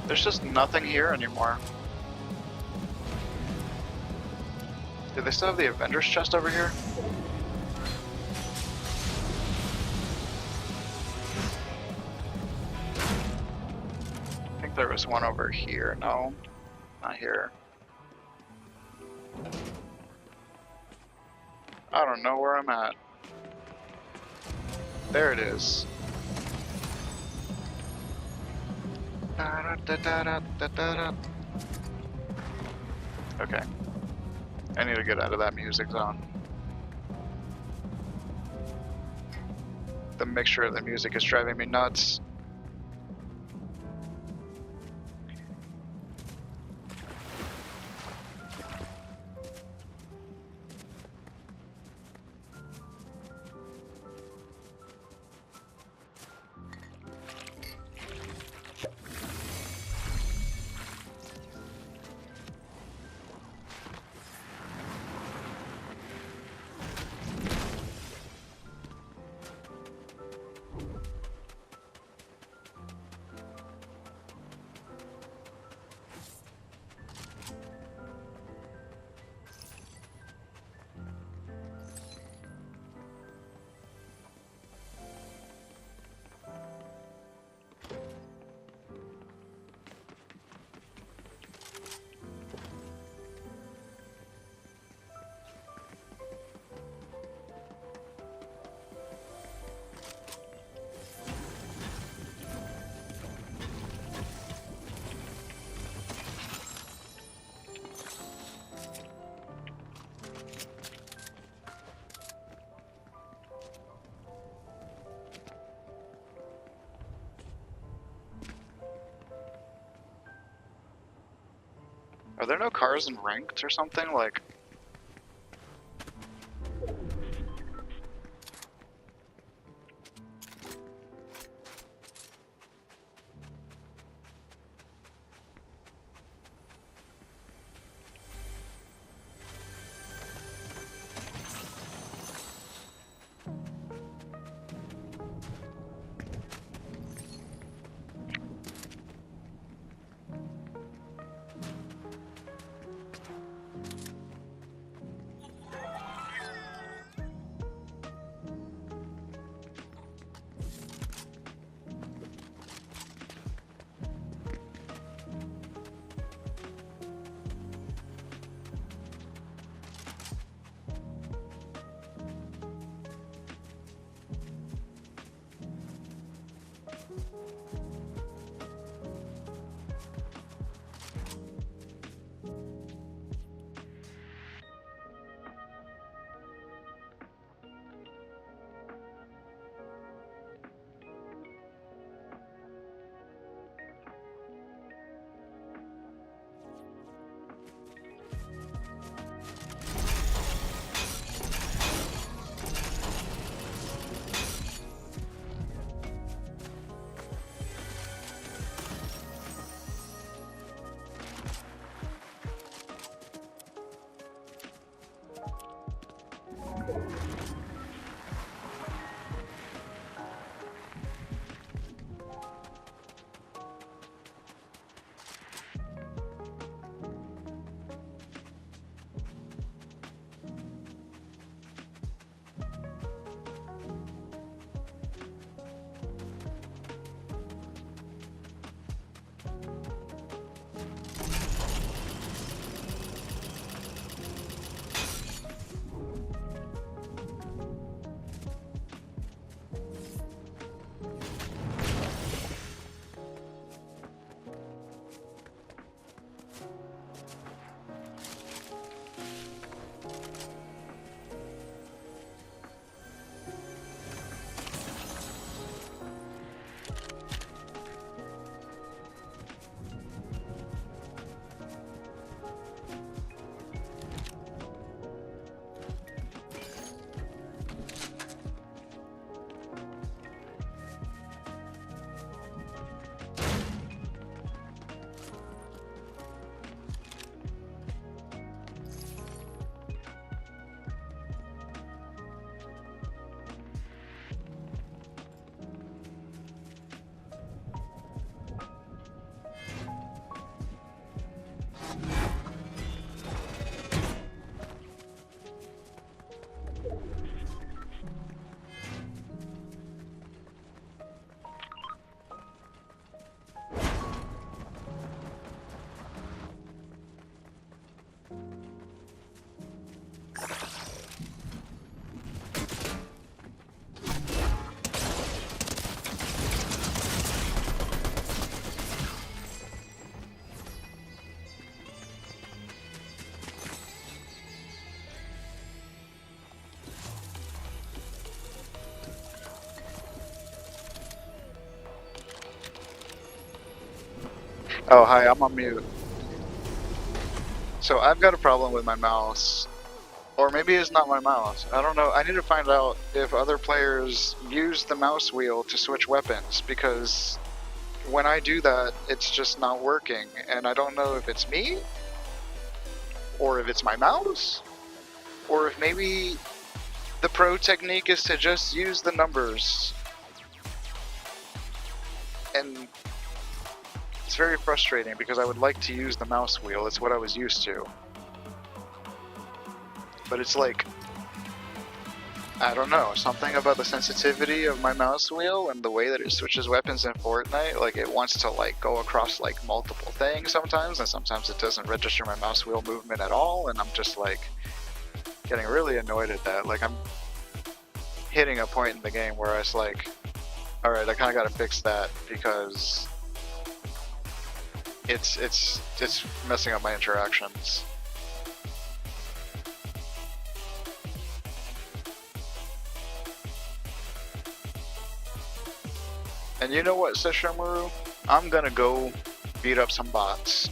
There's just nothing here anymore. Do they still have the Avengers chest over here? I think there was one over here. No, not here. I don't know where I'm at. There it is. Okay. I need to get out of that music zone. The mixture of the music is driving me nuts. Are there no cars in ranked or something? Like, Oh, hi, I'm on mute. So I've got a problem with my mouse. Or maybe it's not my mouse. I don't know. I need to find out if other players use the mouse wheel to switch weapons, because when I do that, it's just not working. And I don't know if it's me, or if it's my mouse, or if maybe the pro technique is to just use the numbers. And it's very frustrating because I would like to use the mouse wheel. It's what I was used to. But it's like, I don't know, something about the sensitivity of my mouse wheel and the way that it switches weapons in Fortnite, like it wants to like go across like multiple things sometimes, and sometimes it doesn't register my mouse wheel movement at all, and I'm just like getting really annoyed at that. Like I'm hitting a point in the game where it's like, alright, I kinda gotta fix that because it's messing up my interactions. And you know what, Sesshomaru? I'm gonna go beat up some bots.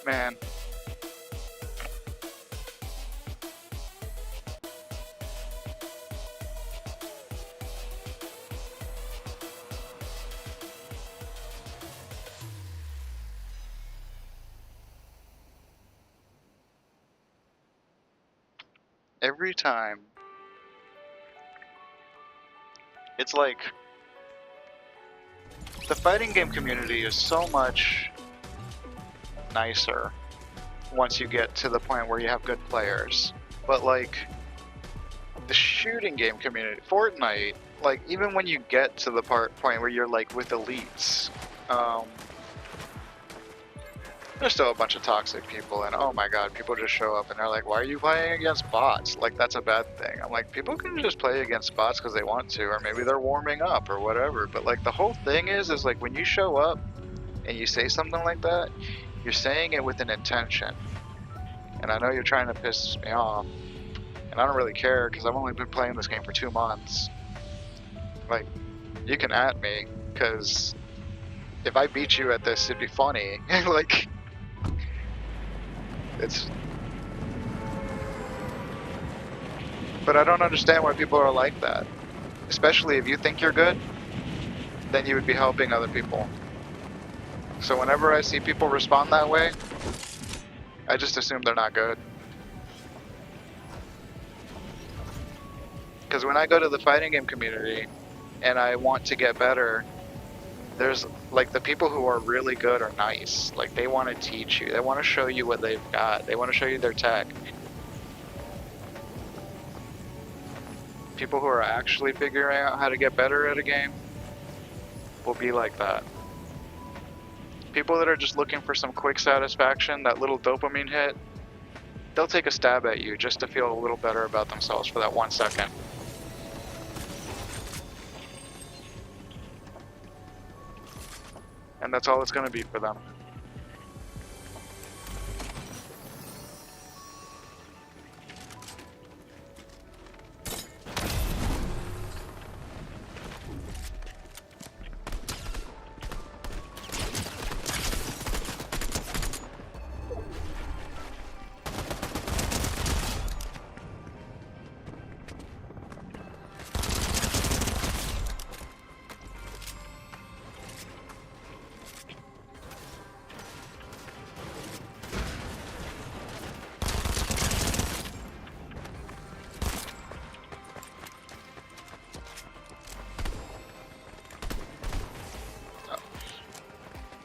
Man. Every time. It's like the fighting game community is so much nicer once you get to the point where you have good players. But like the shooting game community, Fortnite, like even when you get to the point where you're like with elites, there's still a bunch of toxic people, and oh my god, people just show up and they're like, why are you playing against bots? Like, that's a bad thing. I'm like, people can just play against bots because they want to, or maybe they're warming up or whatever. But like the whole thing is like when you show up and you say something like that, you're saying it with an intention. And I know you're trying to piss me off, and I don't really care because I've only been playing this game for 2 months. Like, you can at me, because if I beat you at this, it'd be funny. Like, it's... But I don't understand why people are like that. Especially if you think you're good. then you would be helping other people. So whenever I see people respond that way, I just assume they're not good. Because when I go to the fighting game community and I want to get better, there's like the people who are really good are nice. Like they want to teach you. They want to show you what they've got. They want to show you their tech. People who are actually figuring out how to get better at a game will be like that. People that are just looking for some quick satisfaction, that little dopamine hit, they'll take a stab at you just to feel a little better about themselves for that 1 second. And that's all it's going to be for them.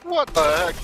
What the heck?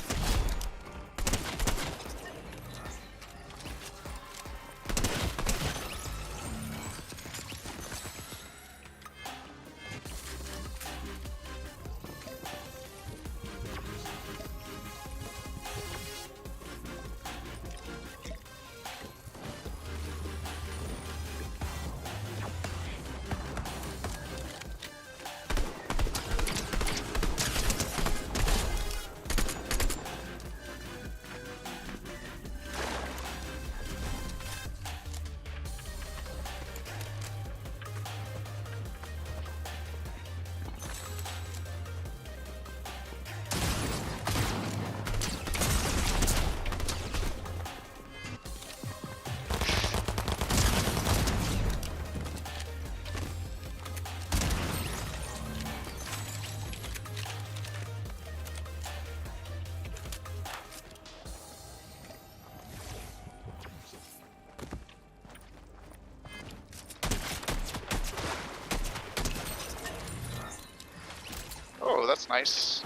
Oh, that's nice.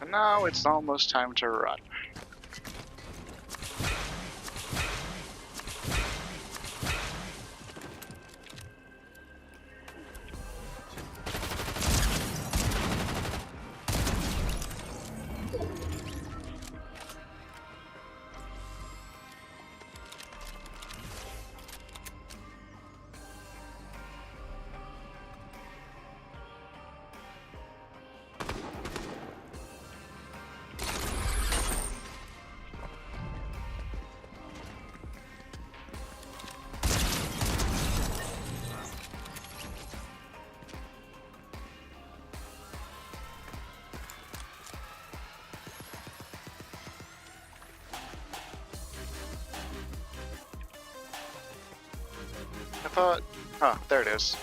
And now it's almost time to run. I thought, huh, there it is.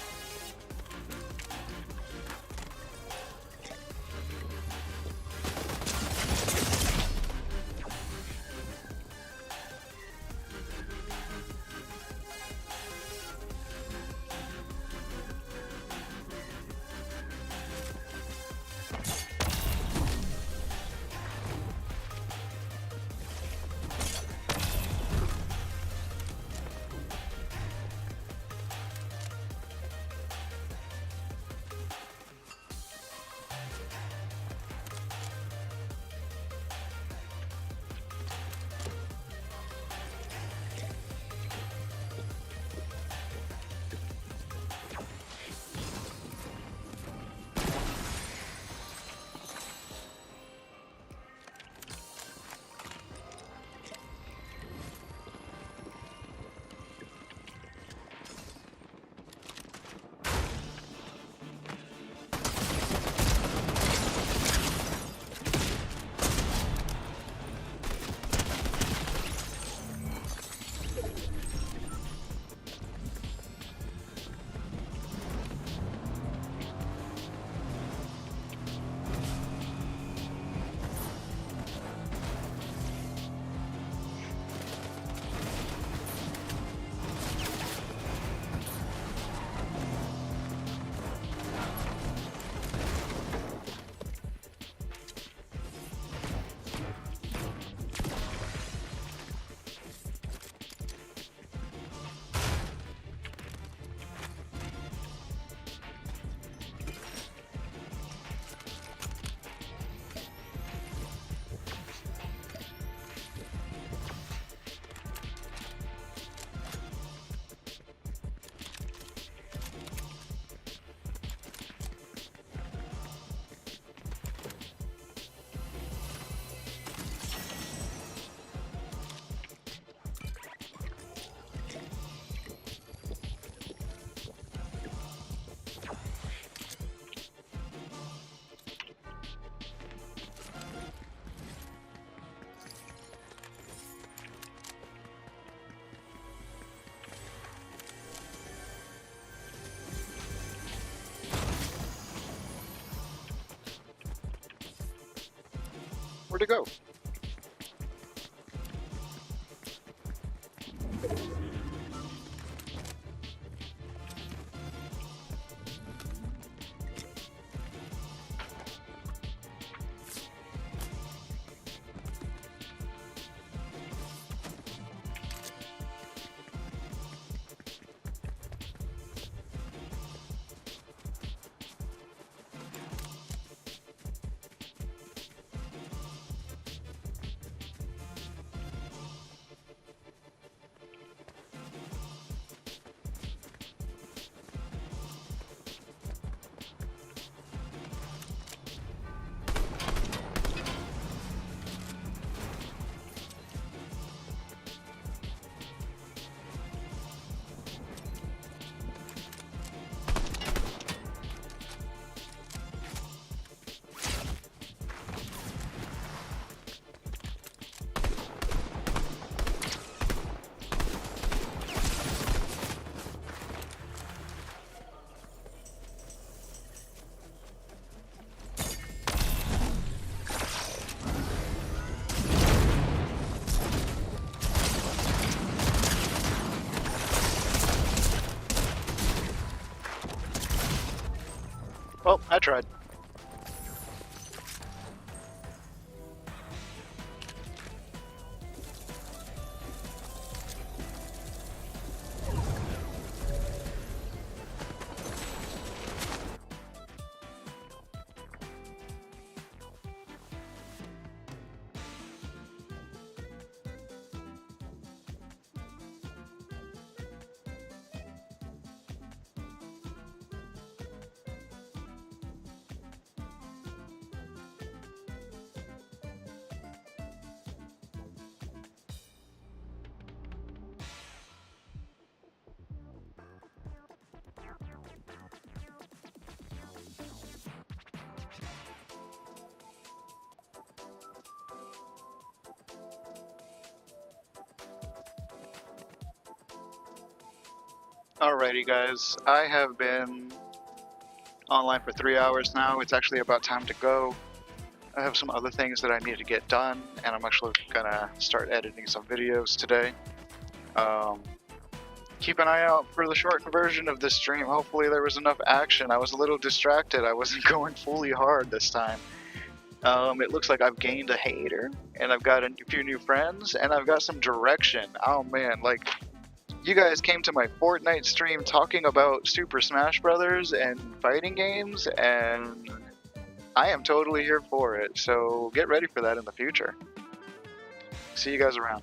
it go? Well, I tried. Alrighty guys, I have been online for 3 hours now. It's actually about time to go. I have some other things that I need to get done, and I'm actually gonna start editing some videos today. Keep an eye out for the short version of this stream. Hopefully there was enough action. I was a little distracted. I wasn't going fully hard this time. It looks like I've gained a hater, and I've got a few new friends, and I've got some direction. Oh man, like, you guys came to my Fortnite stream talking about Super Smash Brothers and fighting games, and I am totally here for it, so get ready for that in the future. See you guys around.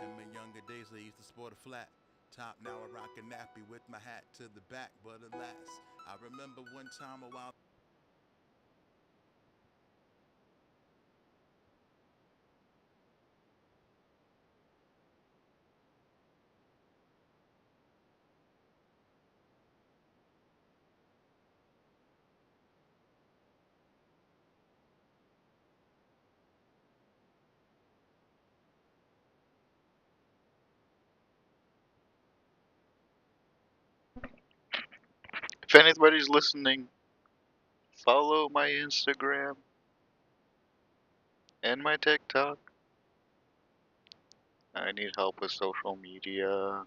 In my younger days, I used to sport a flat top. Now I rock a nappy with my hat to the back. But alas, I remember one time a while. If anybody's listening, follow my Instagram and my TikTok. I need help with social media.